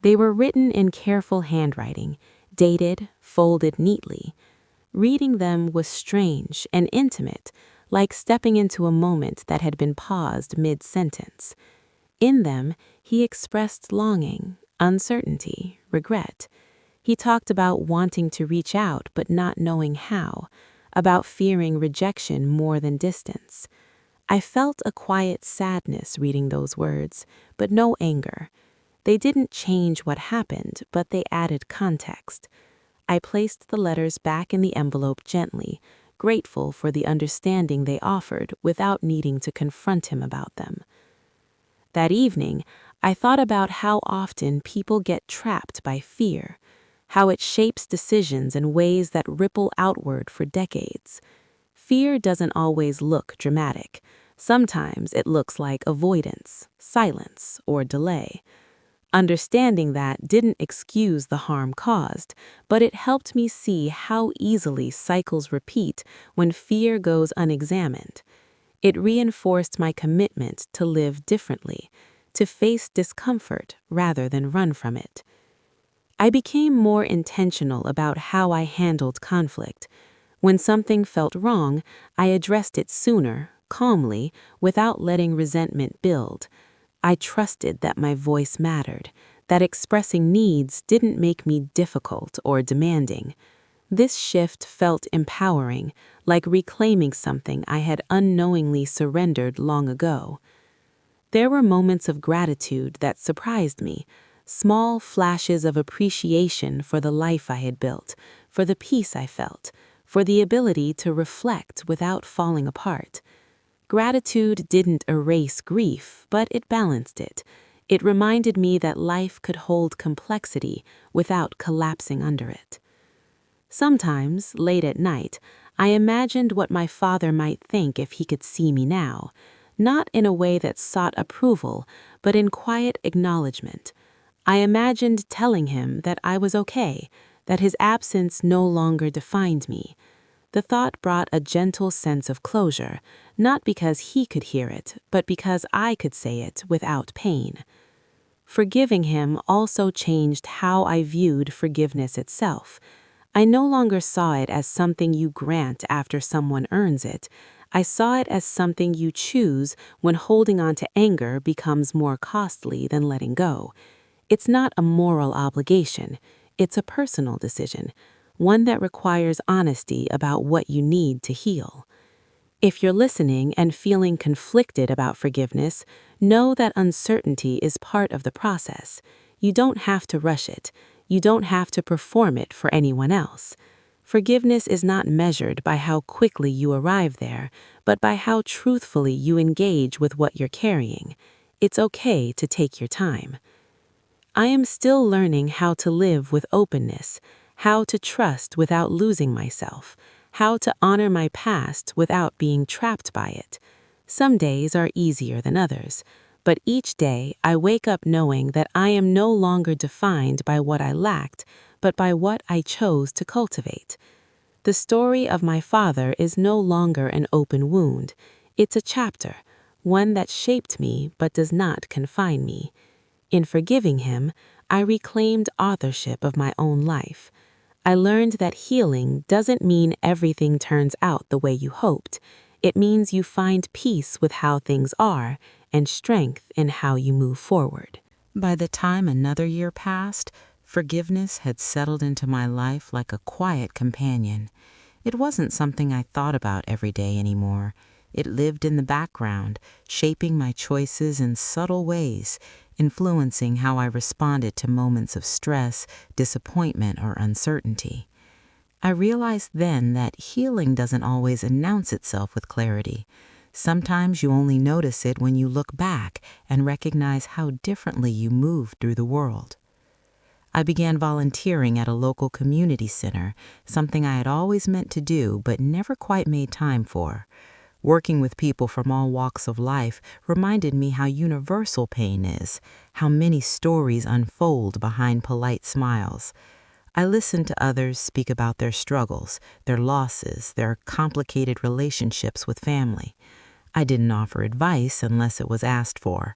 They were written in careful handwriting, dated, folded neatly. Reading them was strange and intimate, like stepping into a moment that had been paused mid-sentence. In them, he expressed longing, uncertainty, regret. He talked about wanting to reach out but not knowing how, about fearing rejection more than distance. I felt a quiet sadness reading those words, but no anger. They didn't change what happened, but they added context. I placed the letters back in the envelope gently, grateful for the understanding they offered without needing to confront him about them. That evening, I thought about how often people get trapped by fear, how it shapes decisions in ways that ripple outward for decades. Fear doesn't always look dramatic. Sometimes it looks like avoidance, silence, or delay. Understanding that didn't excuse the harm caused, but it helped me see how easily cycles repeat when fear goes unexamined. It reinforced my commitment to live differently, to face discomfort rather than run from it. I became more intentional about how I handled conflict. When something felt wrong, I addressed it sooner, calmly, without letting resentment build. I trusted that my voice mattered, that expressing needs didn't make me difficult or demanding. This shift felt empowering, like reclaiming something I had unknowingly surrendered long ago. There were moments of gratitude that surprised me, small flashes of appreciation for the life I had built, for the peace I felt, for the ability to reflect without falling apart. Gratitude didn't erase grief, but it balanced it. It reminded me that life could hold complexity without collapsing under it. Sometimes, late at night, I imagined what my father might think if he could see me now, not in a way that sought approval, but in quiet acknowledgement. I imagined telling him that I was okay, that his absence no longer defined me. The thought brought a gentle sense of closure, not because he could hear it, but because I could say it without pain. Forgiving him also changed how I viewed forgiveness itself. I no longer saw it as something you grant after someone earns it. I saw it as something you choose when holding on to anger becomes more costly than letting go. It's not a moral obligation, it's a personal decision, one that requires honesty about what you need to heal. If you're listening and feeling conflicted about forgiveness, know that uncertainty is part of the process. You don't have to rush it. You don't have to perform it for anyone else. Forgiveness is not measured by how quickly you arrive there, but by how truthfully you engage with what you're carrying. It's okay to take your time. I am still learning how to live with openness, how to trust without losing myself, how to honor my past without being trapped by it. Some days are easier than others, but each day I wake up knowing that I am no longer defined by what I lacked, but by what I chose to cultivate. The story of my father is no longer an open wound. It's a chapter, one that shaped me but does not confine me. In forgiving him, I reclaimed authorship of my own life. I learned that healing doesn't mean everything turns out the way you hoped. It means you find peace with how things are and strength in how you move forward. By the time another year passed, forgiveness had settled into my life like a quiet companion. It wasn't something I thought about every day anymore. It lived in the background, shaping my choices in subtle ways, influencing how I responded to moments of stress, disappointment, or uncertainty. I realized then that healing doesn't always announce itself with clarity. Sometimes you only notice it when you look back and recognize how differently you moved through the world. I began volunteering at a local community center, something I had always meant to do but never quite made time for. Working with people from all walks of life reminded me how universal pain is, how many stories unfold behind polite smiles. I listened to others speak about their struggles, their losses, their complicated relationships with family. I didn't offer advice unless it was asked for.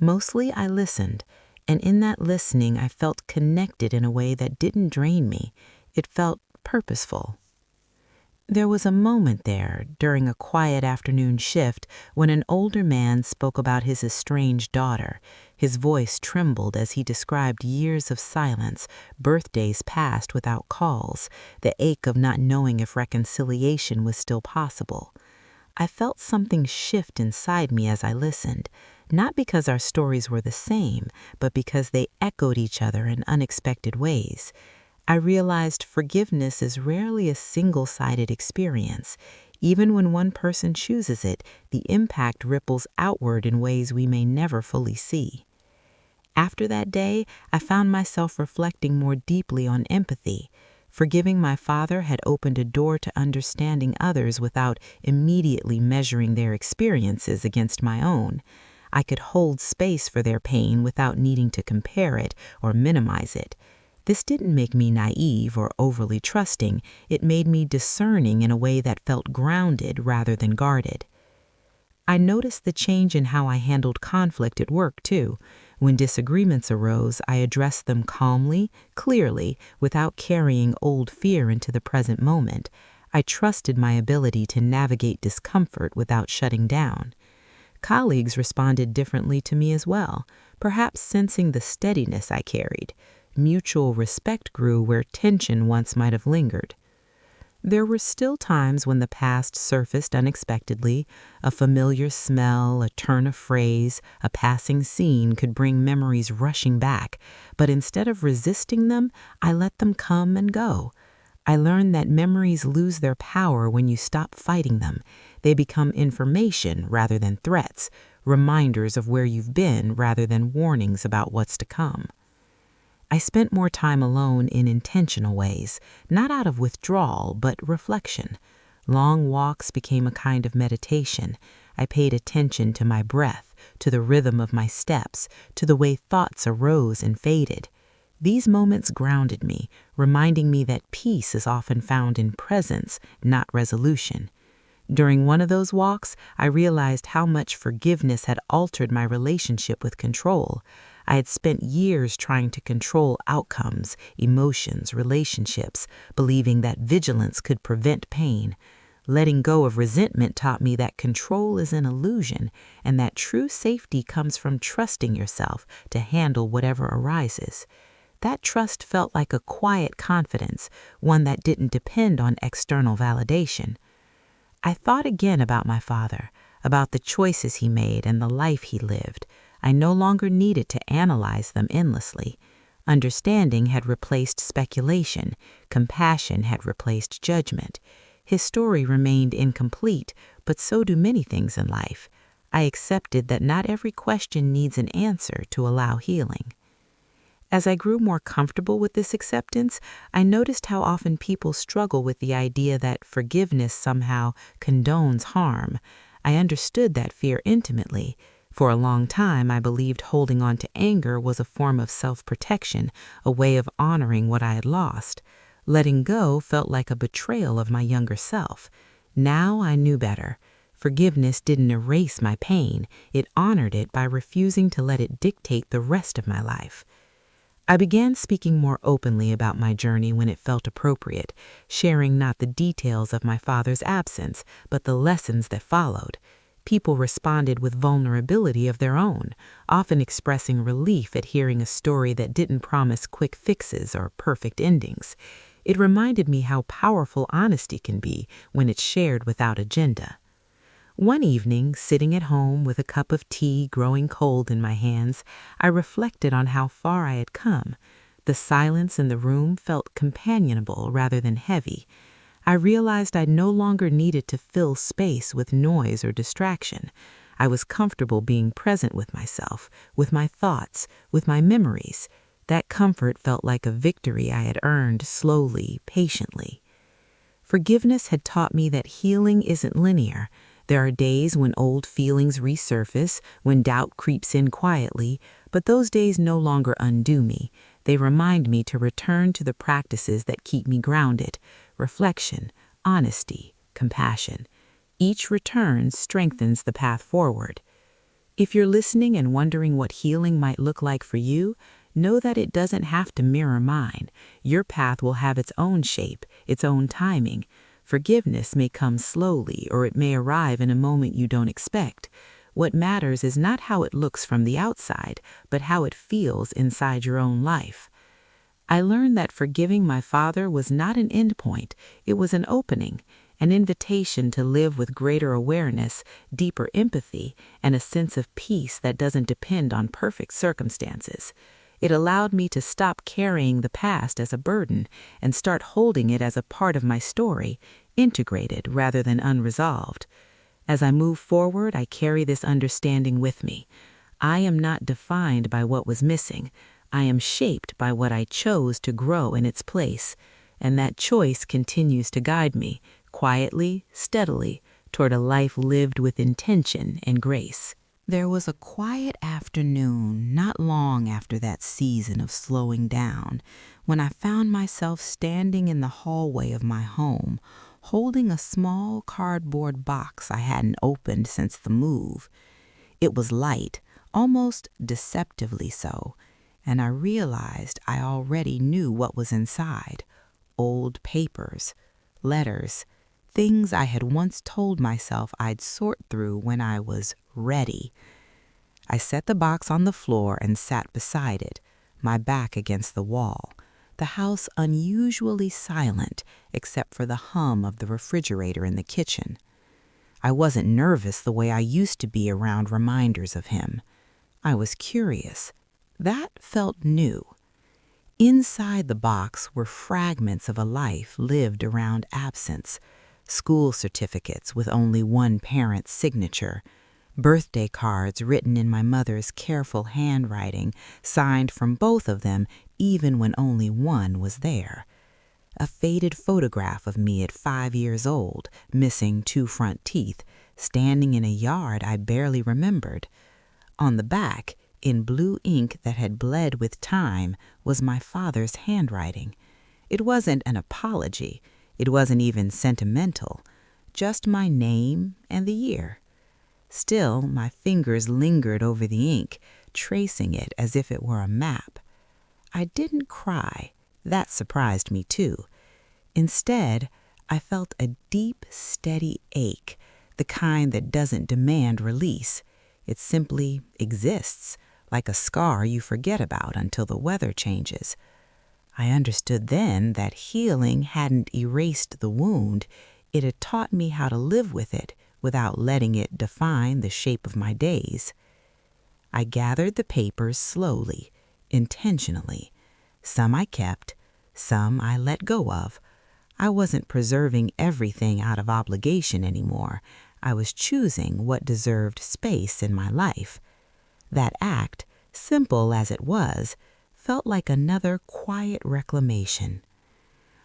Mostly I listened, and in that listening I felt connected in a way that didn't drain me. It felt purposeful. There was a moment there, during a quiet afternoon shift, when an older man spoke about his estranged daughter. His voice trembled as he described years of silence, birthdays passed without calls, the ache of not knowing if reconciliation was still possible. I felt something shift inside me as I listened, not because our stories were the same, but because they echoed each other in unexpected ways. I realized forgiveness is rarely a single-sided experience. Even when one person chooses it, the impact ripples outward in ways we may never fully see. After that day, I found myself reflecting more deeply on empathy. Forgiving my father had opened a door to understanding others without immediately measuring their experiences against my own. I could hold space for their pain without needing to compare it or minimize it. This didn't make me naive or overly trusting. It made me discerning in a way that felt grounded rather than guarded. I noticed the change in how I handled conflict at work, too. When disagreements arose, I addressed them calmly, clearly, without carrying old fear into the present moment. I trusted my ability to navigate discomfort without shutting down. Colleagues responded differently to me as well, perhaps sensing the steadiness I carried. Mutual respect grew where tension once might have lingered. There were still times when the past surfaced unexpectedly. A familiar smell, a turn of phrase, a passing scene could bring memories rushing back, but instead of resisting them, I let them come and go. I learned that memories lose their power when you stop fighting them. They become information rather than threats, reminders of where you've been rather than warnings about what's to come. I spent more time alone in intentional ways, not out of withdrawal, but reflection. Long walks became a kind of meditation. I paid attention to my breath, to the rhythm of my steps, to the way thoughts arose and faded. These moments grounded me, reminding me that peace is often found in presence, not resolution. During one of those walks, I realized how much forgiveness had altered my relationship with control. I had spent years trying to control outcomes, emotions, relationships, believing that vigilance could prevent pain. Letting go of resentment taught me that control is an illusion and that true safety comes from trusting yourself to handle whatever arises. That trust felt like a quiet confidence, one that didn't depend on external validation. I thought again about my father, about the choices he made and the life he lived. I no longer needed to analyze them endlessly. Understanding had replaced speculation. Compassion had replaced judgment. His story remained incomplete, but so do many things in life. I accepted that not every question needs an answer to allow healing. As I grew more comfortable with this acceptance, I noticed how often people struggle with the idea that forgiveness somehow condones harm. I understood that fear intimately. For a long time, I believed holding on to anger was a form of self-protection, a way of honoring what I had lost. Letting go felt like a betrayal of my younger self. Now I knew better. Forgiveness didn't erase my pain. It honored it by refusing to let it dictate the rest of my life. I began speaking more openly about my journey when it felt appropriate, sharing not the details of my father's absence, but the lessons that followed. People responded with vulnerability of their own, often expressing relief at hearing a story that didn't promise quick fixes or perfect endings. It reminded me how powerful honesty can be when it's shared without agenda. One evening, sitting at home with a cup of tea growing cold in my hands, I reflected on how far I had come. The silence in the room felt companionable rather than heavy. I realized I no longer needed to fill space with noise or distraction. I was comfortable being present with myself, with my thoughts, with my memories. That comfort felt like a victory I had earned slowly, patiently. Forgiveness had taught me that healing isn't linear. There are days when old feelings resurface, when doubt creeps in quietly, but those days no longer undo me. They remind me to return to the practices that keep me grounded: reflection, honesty, compassion. Each return strengthens the path forward. If you're listening and wondering what healing might look like for you, know that it doesn't have to mirror mine. Your path will have its own shape, its own timing. Forgiveness may come slowly, or it may arrive in a moment you don't expect. What matters is not how it looks from the outside, but how it feels inside your own life. I learned that forgiving my father was not an endpoint, it was an opening, an invitation to live with greater awareness, deeper empathy, and a sense of peace that doesn't depend on perfect circumstances. It allowed me to stop carrying the past as a burden and start holding it as a part of my story, integrated rather than unresolved. As I move forward, I carry this understanding with me. I am not defined by what was missing. I am shaped by what I chose to grow in its place, and that choice continues to guide me, quietly, steadily, toward a life lived with intention and grace. There was a quiet afternoon not long after that season of slowing down when I found myself standing in the hallway of my home, holding a small cardboard box I hadn't opened since the move. It was light, almost deceptively so, and I realized I already knew what was inside: old papers, letters, things I had once told myself I'd sort through when I was ready. I set the box on the floor and sat beside it, my back against the wall, the house unusually silent except for the hum of the refrigerator in the kitchen. I wasn't nervous the way I used to be around reminders of him. I was curious. That felt new. Inside the box were fragments of a life lived around absence: school certificates with only one parent's signature, birthday cards written in my mother's careful handwriting, signed from both of them even when only one was there. A faded photograph of me at 5 years old, missing 2 front teeth, standing in a yard I barely remembered. On the back, in blue ink that had bled with time, was my father's handwriting. It wasn't an apology. It wasn't even sentimental. Just my name and the year. Still, my fingers lingered over the ink, tracing it as if it were a map. I didn't cry. That surprised me too. Instead, I felt a deep, steady ache, the kind that doesn't demand release. It simply exists, like a scar you forget about until the weather changes. I understood then that healing hadn't erased the wound. It had taught me how to live with it without letting it define the shape of my days. I gathered the papers slowly, intentionally. Some I kept, some I let go of. I wasn't preserving everything out of obligation anymore. I was choosing what deserved space in my life. That act, simple as it was, felt like another quiet reclamation.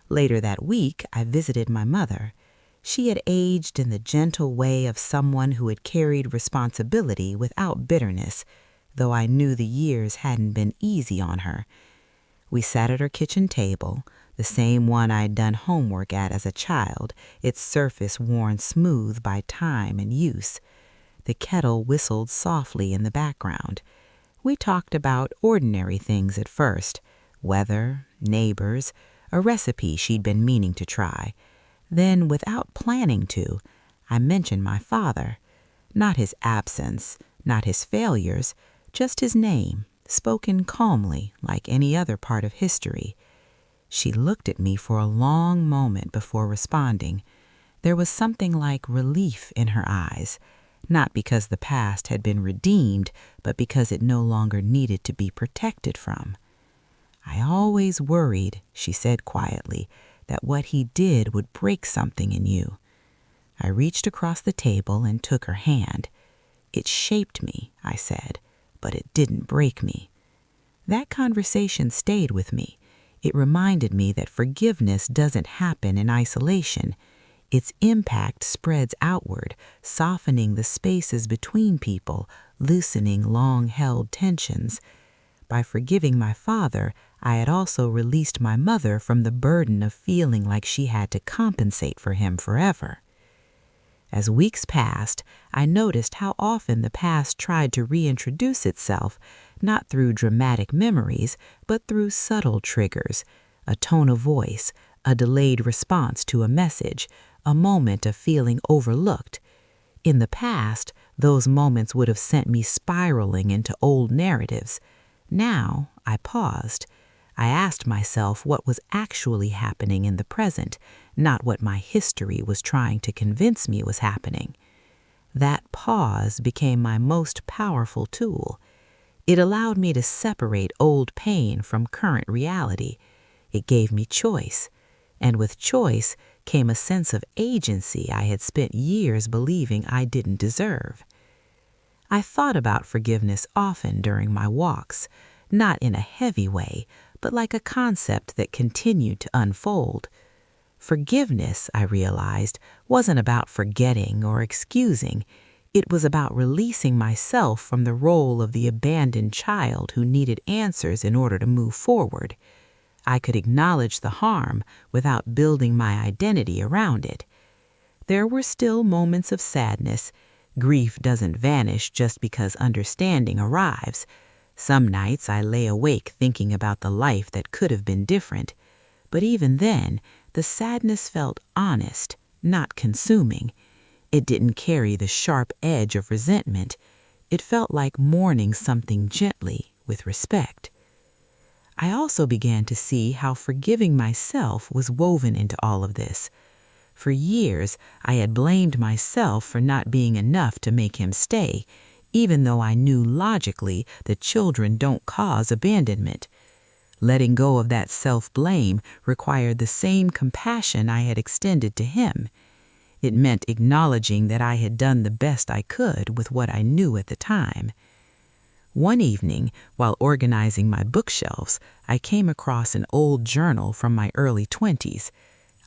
Later that week, I visited my mother. She had aged in the gentle way of someone who had carried responsibility without bitterness, though I knew the years hadn't been easy on her. We sat at her kitchen table, the same one I'd done homework at as a child, its surface worn smooth by time and use. The kettle whistled softly in the background. We talked about ordinary things at first: weather, neighbors, a recipe she'd been meaning to try. Then, without planning to, I mentioned my father. Not his absence, not his failures, just his name, spoken calmly like any other part of history. She looked at me for a long moment before responding. There was something like relief in her eyes, not because the past had been redeemed, but because it no longer needed to be protected from. "I always worried," she said quietly, "that what he did would break something in you." I reached across the table and took her hand. "It shaped me," I said, "but it didn't break me." That conversation stayed with me. It reminded me that forgiveness doesn't happen in isolation. Its impact spreads outward, softening the spaces between people, loosening long-held tensions. By forgiving my father, I had also released my mother from the burden of feeling like she had to compensate for him forever. As weeks passed, I noticed how often the past tried to reintroduce itself, not through dramatic memories, but through subtle triggers: a tone of voice, a delayed response to a message, a moment of feeling overlooked. In the past, those moments would have sent me spiraling into old narratives. Now, I paused. I asked myself what was actually happening in the present, not what my history was trying to convince me was happening. That pause became my most powerful tool. It allowed me to separate old pain from current reality. It gave me choice, and with choice came a sense of agency I had spent years believing I didn't deserve. I thought about forgiveness often during my walks, not in a heavy way, but like a concept that continued to unfold. Forgiveness, I realized, wasn't about forgetting or excusing. It was about releasing myself from the role of the abandoned child who needed answers in order to move forward. I could acknowledge the harm without building my identity around it. There were still moments of sadness. Grief doesn't vanish just because understanding arrives. Some nights I lay awake thinking about the life that could have been different. But even then, the sadness felt honest, not consuming. It didn't carry the sharp edge of resentment. It felt like mourning something gently, with respect. I also began to see how forgiving myself was woven into all of this. For years, I had blamed myself for not being enough to make him stay, even though I knew logically that children don't cause abandonment. Letting go of that self-blame required the same compassion I had extended to him. It meant acknowledging that I had done the best I could with what I knew at the time. One evening, while organizing my bookshelves, I came across an old journal from my early 20s.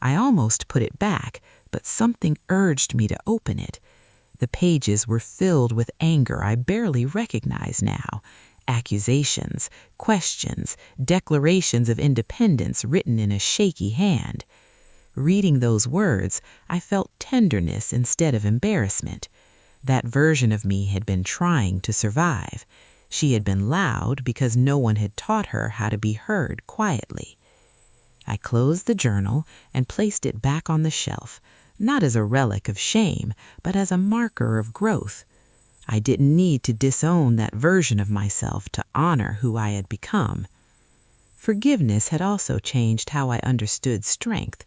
I almost put it back, but something urged me to open it. The pages were filled with anger I barely recognize now. Accusations, questions, declarations of independence written in a shaky hand. Reading those words, I felt tenderness instead of embarrassment. That version of me had been trying to survive. She had been loud because no one had taught her how to be heard quietly. I closed the journal and placed it back on the shelf, not as a relic of shame, but as a marker of growth. I didn't need to disown that version of myself to honor who I had become. Forgiveness had also changed how I understood strength.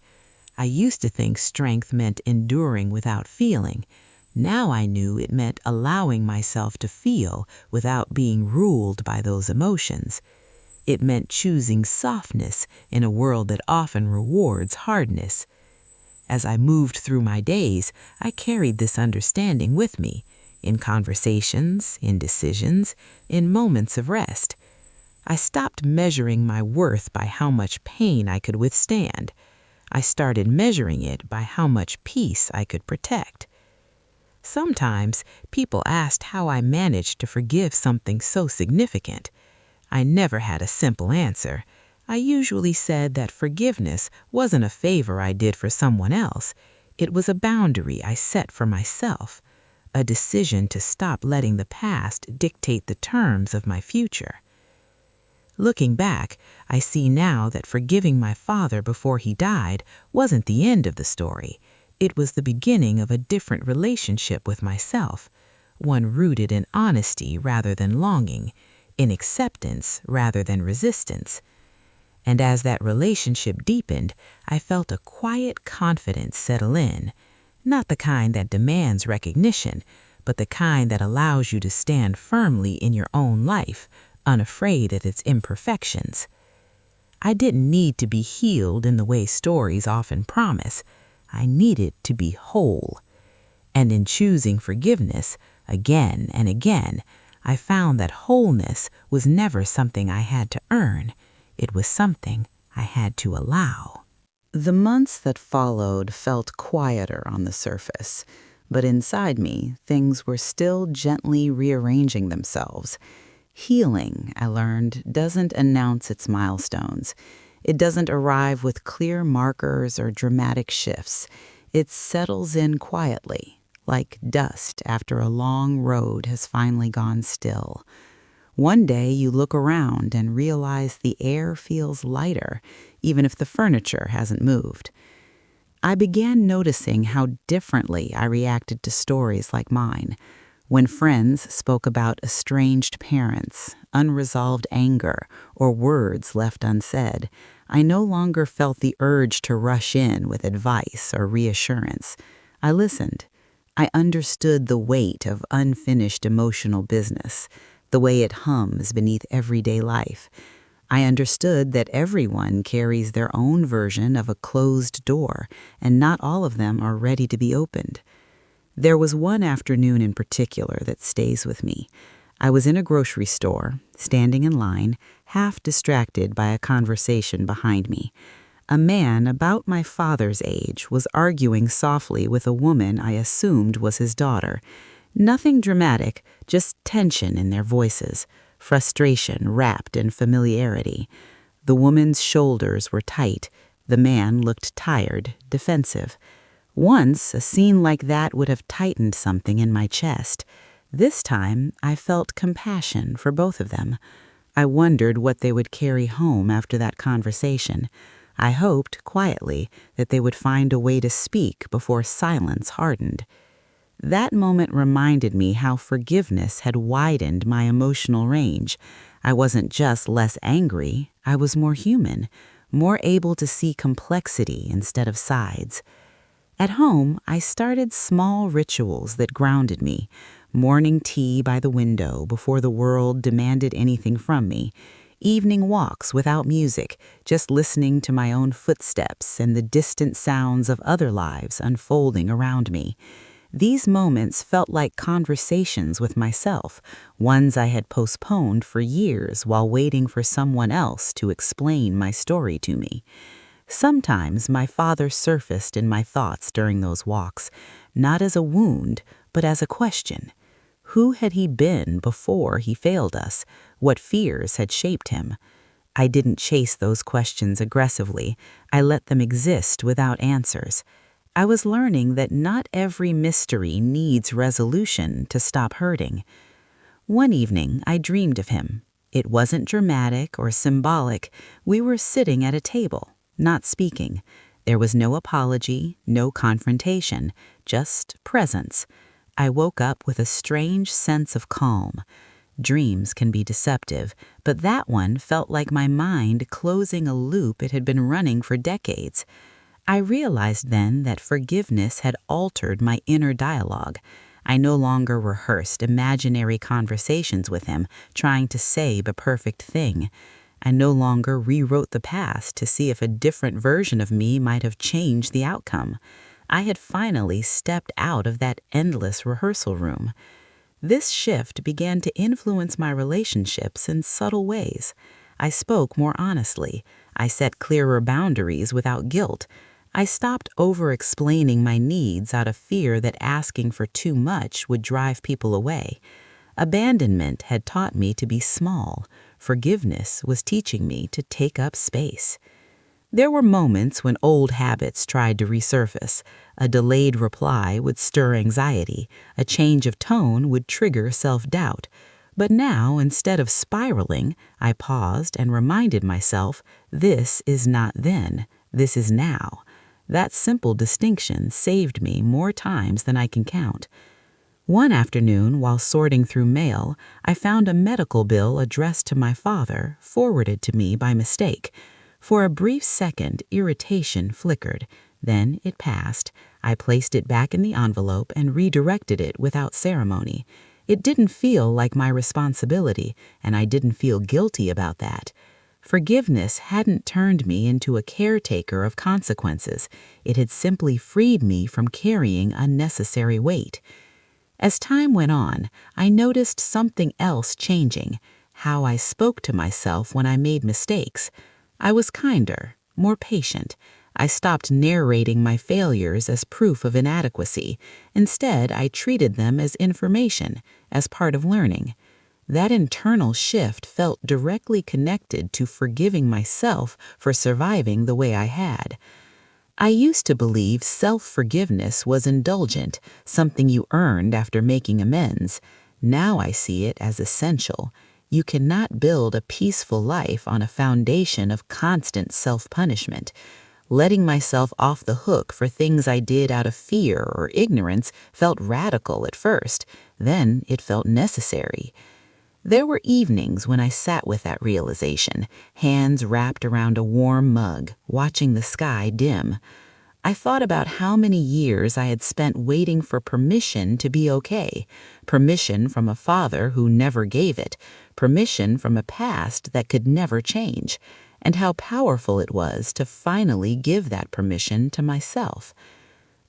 I used to think strength meant enduring without feeling. Now I knew it meant allowing myself to feel without being ruled by those emotions. It meant choosing softness in a world that often rewards hardness. As I moved through my days, I carried this understanding with me, in conversations, in decisions, in moments of rest. I stopped measuring my worth by how much pain I could withstand. I started measuring it by how much peace I could protect. Sometimes people asked how I managed to forgive something so significant. I never had a simple answer. I usually said that forgiveness wasn't a favor I did for someone else. It was a boundary I set for myself, a decision to stop letting the past dictate the terms of my future. Looking back, I see now that forgiving my father before he died wasn't the end of the story. It was the beginning of a different relationship with myself, one rooted in honesty rather than longing, in acceptance rather than resistance. And as that relationship deepened, I felt a quiet confidence settle in, not the kind that demands recognition, but the kind that allows you to stand firmly in your own life, unafraid of its imperfections. I didn't need to be healed in the way stories often promise. I needed to be whole. And in choosing forgiveness, again and again, I found that wholeness was never something I had to earn. It was something I had to allow. The months that followed felt quieter on the surface, but inside me, things were still gently rearranging themselves. Healing, I learned, doesn't announce its milestones. It doesn't arrive with clear markers or dramatic shifts. It settles in quietly, like dust after a long road has finally gone still. One day you look around and realize the air feels lighter, even if the furniture hasn't moved. I began noticing how differently I reacted to stories like mine. When friends spoke about estranged parents, unresolved anger, or words left unsaid, I no longer felt the urge to rush in with advice or reassurance. I listened. I understood the weight of unfinished emotional business, the way it hums beneath everyday life. I understood that everyone carries their own version of a closed door, and not all of them are ready to be opened. There was one afternoon in particular that stays with me. I was in a grocery store, standing in line, half distracted by a conversation behind me. A man about my father's age was arguing softly with a woman I assumed was his daughter. Nothing dramatic, just tension in their voices, frustration wrapped in familiarity. The woman's shoulders were tight. The man looked tired, defensive. Once, a scene like that would have tightened something in my chest. This time, I felt compassion for both of them. I wondered what they would carry home after that conversation. I hoped, quietly, that they would find a way to speak before silence hardened. That moment reminded me how forgiveness had widened my emotional range. I wasn't just less angry, I was more human, more able to see complexity instead of sides. At home, I started small rituals that grounded me. Morning tea by the window before the world demanded anything from me. Evening walks without music, just listening to my own footsteps and the distant sounds of other lives unfolding around me. These moments felt like conversations with myself, ones I had postponed for years while waiting for someone else to explain my story to me. Sometimes my father surfaced in my thoughts during those walks, not as a wound, but as a question. Who had he been before he failed us? What fears had shaped him? I didn't chase those questions aggressively. I let them exist without answers. I was learning that not every mystery needs resolution to stop hurting. One evening, I dreamed of him. It wasn't dramatic or symbolic. We were sitting at a table, not speaking. There was no apology, no confrontation, just presence. I woke up with a strange sense of calm. Dreams can be deceptive, but that one felt like my mind closing a loop it had been running for decades. I realized then that forgiveness had altered my inner dialogue. I no longer rehearsed imaginary conversations with him, trying to say the perfect thing. I no longer rewrote the past to see if a different version of me might have changed the outcome. I had finally stepped out of that endless rehearsal room. This shift began to influence my relationships in subtle ways. I spoke more honestly. I set clearer boundaries without guilt. I stopped over-explaining my needs out of fear that asking for too much would drive people away. Abandonment had taught me to be small. Forgiveness was teaching me to take up space. There were moments when old habits tried to resurface. A delayed reply would stir anxiety. A change of tone would trigger self-doubt. But now, instead of spiraling, I paused and reminded myself, this is not then, this is now. That simple distinction saved me more times than I can count. One afternoon, while sorting through mail, I found a medical bill addressed to my father, forwarded to me by mistake. For a brief second, irritation flickered. Then it passed. I placed it back in the envelope and redirected it without ceremony. It didn't feel like my responsibility, and I didn't feel guilty about that. Forgiveness hadn't turned me into a caretaker of consequences. It had simply freed me from carrying unnecessary weight. As time went on, I noticed something else changing, how I spoke to myself when I made mistakes. I was kinder, more patient. I stopped narrating my failures as proof of inadequacy. Instead, I treated them as information, as part of learning. That internal shift felt directly connected to forgiving myself for surviving the way I had. I used to believe self-forgiveness was indulgent, something you earned after making amends. Now I see it as essential. You cannot build a peaceful life on a foundation of constant self-punishment. Letting myself off the hook for things I did out of fear or ignorance felt radical at first. Then it felt necessary. There were evenings when I sat with that realization, hands wrapped around a warm mug, watching the sky dim. I thought about how many years I had spent waiting for permission to be okay, permission from a father who never gave it, permission from a past that could never change, and how powerful it was to finally give that permission to myself.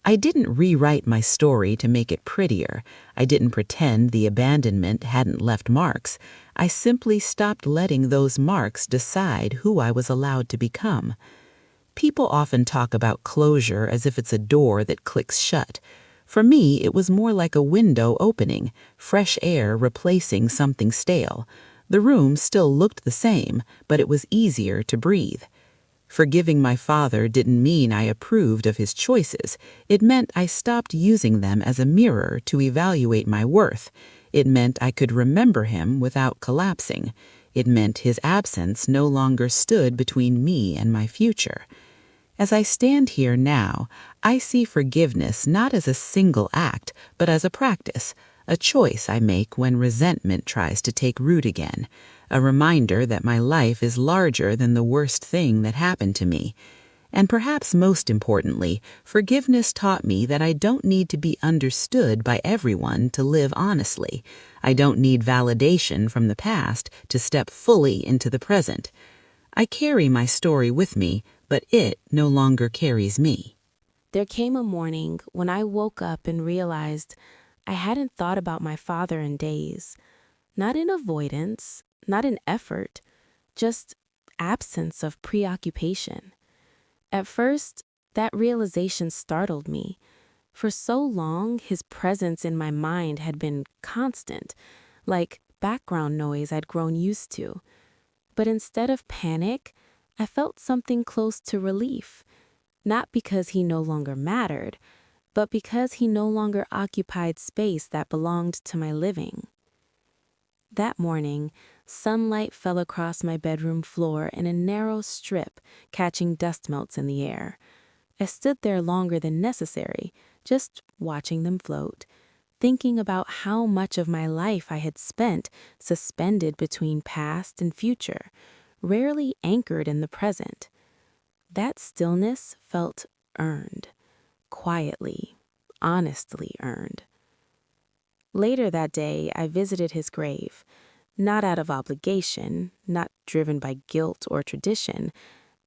I didn't rewrite my story to make it prettier. I didn't pretend the abandonment hadn't left marks. I simply stopped letting those marks decide who I was allowed to become. People often talk about closure as if it's a door that clicks shut. For me, it was more like a window opening, fresh air replacing something stale. The room still looked the same, but it was easier to breathe. Forgiving my father didn't mean I approved of his choices. It meant I stopped using them as a mirror to evaluate my worth. It meant I could remember him without collapsing. It meant his absence no longer stood between me and my future. As I stand here now, I see forgiveness not as a single act, but as a practice, a choice I make when resentment tries to take root again, a reminder that my life is larger than the worst thing that happened to me. And perhaps most importantly, forgiveness taught me that I don't need to be understood by everyone to live honestly. I don't need validation from the past to step fully into the present. I carry my story with me, but it no longer carries me. There came a morning when I woke up and realized I hadn't thought about my father in days. Not in avoidance, not in effort, just absence of preoccupation. At first, that realization startled me. For so long, his presence in my mind had been constant, like background noise I'd grown used to. But instead of panic, I felt something close to relief, not because he no longer mattered, but because he no longer occupied space that belonged to my living. That morning, sunlight fell across my bedroom floor in a narrow strip, catching dust motes in the air. I stood there longer than necessary, just watching them float, thinking about how much of my life I had spent suspended between past and future, rarely anchored in the present. That stillness felt earned, quietly, honestly earned. Later that day, I visited his grave, not out of obligation, not driven by guilt or tradition,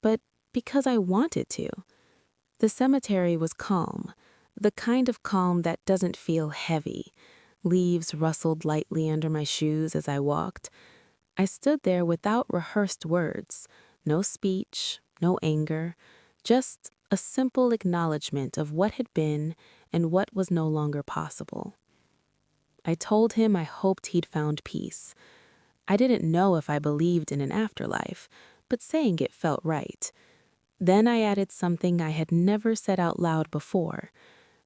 but because I wanted to. The cemetery was calm, the kind of calm that doesn't feel heavy. Leaves rustled lightly under my shoes as I walked. I stood there without rehearsed words, no speech, no anger, just a simple acknowledgement of what had been and what was no longer possible. I told him I hoped he'd found peace. I didn't know if I believed in an afterlife, but saying it felt right. Then I added something I had never said out loud before.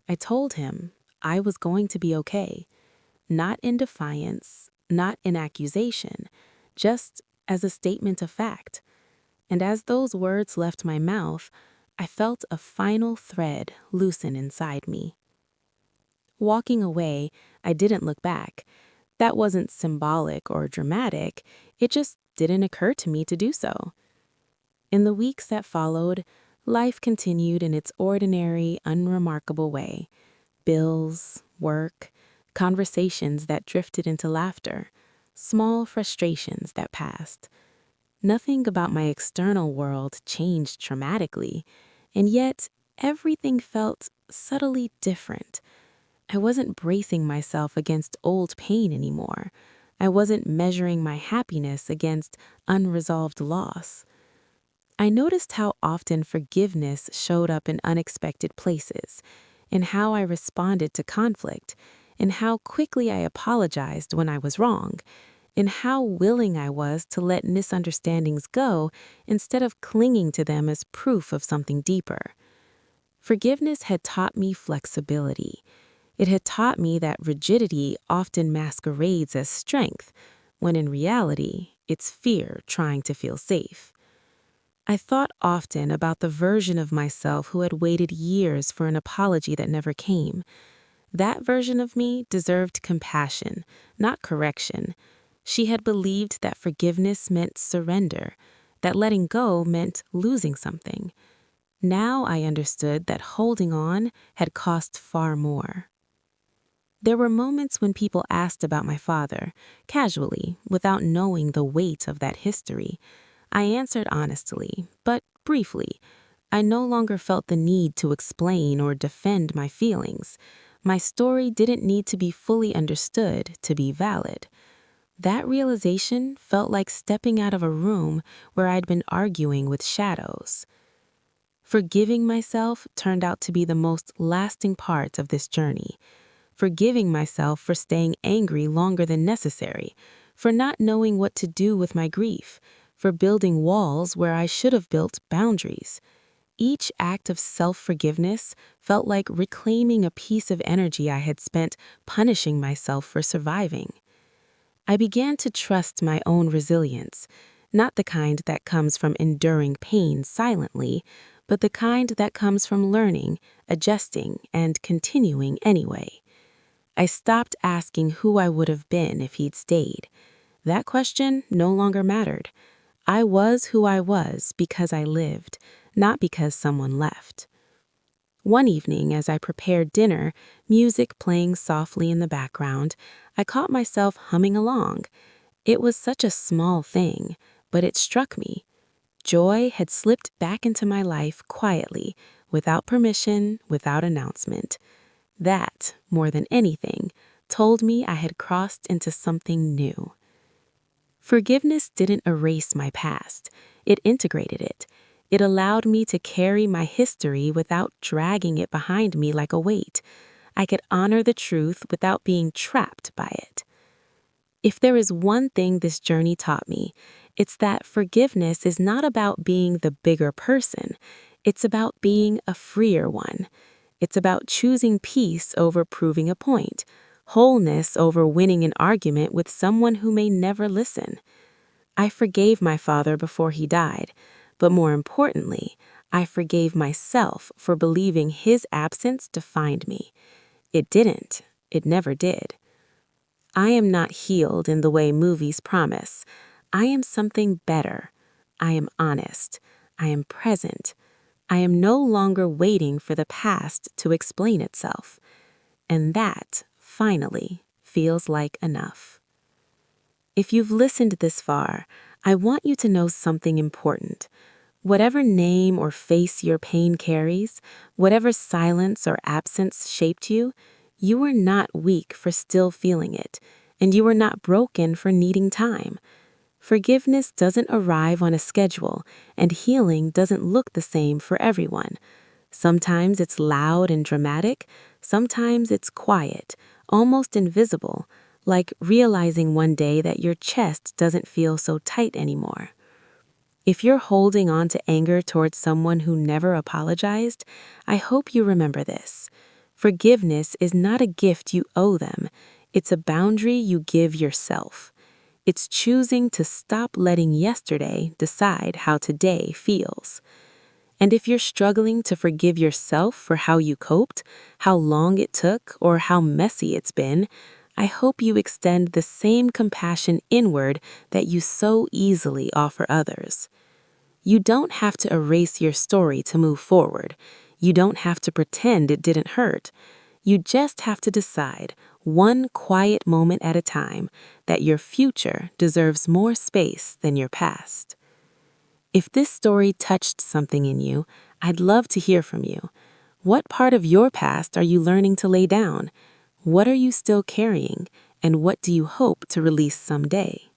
I told him I was going to be okay, not in defiance, not in accusation, just as a statement of fact. And as those words left my mouth, I felt a final thread loosen inside me. Walking away, I didn't look back. That wasn't symbolic or dramatic, it just didn't occur to me to do so. In the weeks that followed, life continued in its ordinary, unremarkable way. Bills, work, conversations that drifted into laughter, small frustrations that passed. Nothing about my external world changed dramatically, and yet everything felt subtly different. I wasn't bracing myself against old pain anymore. I wasn't measuring my happiness against unresolved loss. I noticed how often forgiveness showed up in unexpected places, in how I responded to conflict, in how quickly I apologized when I was wrong, in how willing I was to let misunderstandings go instead of clinging to them as proof of something deeper. Forgiveness had taught me flexibility. It had taught me that rigidity often masquerades as strength, when in reality, it's fear trying to feel safe. I thought often about the version of myself who had waited years for an apology that never came. That version of me deserved compassion, not correction. She had believed that forgiveness meant surrender, that letting go meant losing something. Now I understood that holding on had cost far more. There were moments when people asked about my father, casually, without knowing the weight of that history. I answered honestly, but briefly. I no longer felt the need to explain or defend my feelings. My story didn't need to be fully understood to be valid. That realization felt like stepping out of a room where I'd been arguing with shadows. Forgiving myself turned out to be the most lasting part of this journey. Forgiving myself for staying angry longer than necessary, for not knowing what to do with my grief, for building walls where I should have built boundaries. Each act of self-forgiveness felt like reclaiming a piece of energy I had spent punishing myself for surviving. I began to trust my own resilience, not the kind that comes from enduring pain silently, but the kind that comes from learning, adjusting, and continuing anyway. I stopped asking who I would have been if he'd stayed. That question no longer mattered. I was who I was because I lived, not because someone left. One evening, as I prepared dinner, music playing softly in the background, I caught myself humming along. It was such a small thing, but it struck me. Joy had slipped back into my life quietly, without permission, without announcement. That, more than anything, told me I had crossed into something new. Forgiveness didn't erase my past. It integrated it. It allowed me to carry my history without dragging it behind me like a weight. I could honor the truth without being trapped by it. If there is one thing this journey taught me, it's that forgiveness is not about being the bigger person. It's about being a freer one. It's about choosing peace over proving a point, wholeness over winning an argument with someone who may never listen. I forgave my father before he died, but more importantly, I forgave myself for believing his absence defined me. It didn't. It never did. I am not healed in the way movies promise. I am something better. I am honest. I am present. I am no longer waiting for the past to explain itself. And that, finally, feels like enough. If you've listened this far, I want you to know something important. Whatever name or face your pain carries, whatever silence or absence shaped you, you are not weak for still feeling it, and you are not broken for needing time. Forgiveness doesn't arrive on a schedule, and healing doesn't look the same for everyone. Sometimes it's loud and dramatic, sometimes it's quiet, almost invisible, like realizing one day that your chest doesn't feel so tight anymore. If you're holding on to anger towards someone who never apologized, I hope you remember this. Forgiveness is not a gift you owe them. It's a boundary you give yourself. It's choosing to stop letting yesterday decide how today feels. And if you're struggling to forgive yourself for how you coped, how long it took, or how messy it's been, I hope you extend the same compassion inward that you so easily offer others. You don't have to erase your story to move forward. You don't have to pretend it didn't hurt. You just have to decide, one quiet moment at a time, that your future deserves more space than your past. If this story touched something in you, I'd love to hear from you. What part of your past are you learning to lay down? What are you still carrying? And what do you hope to release someday?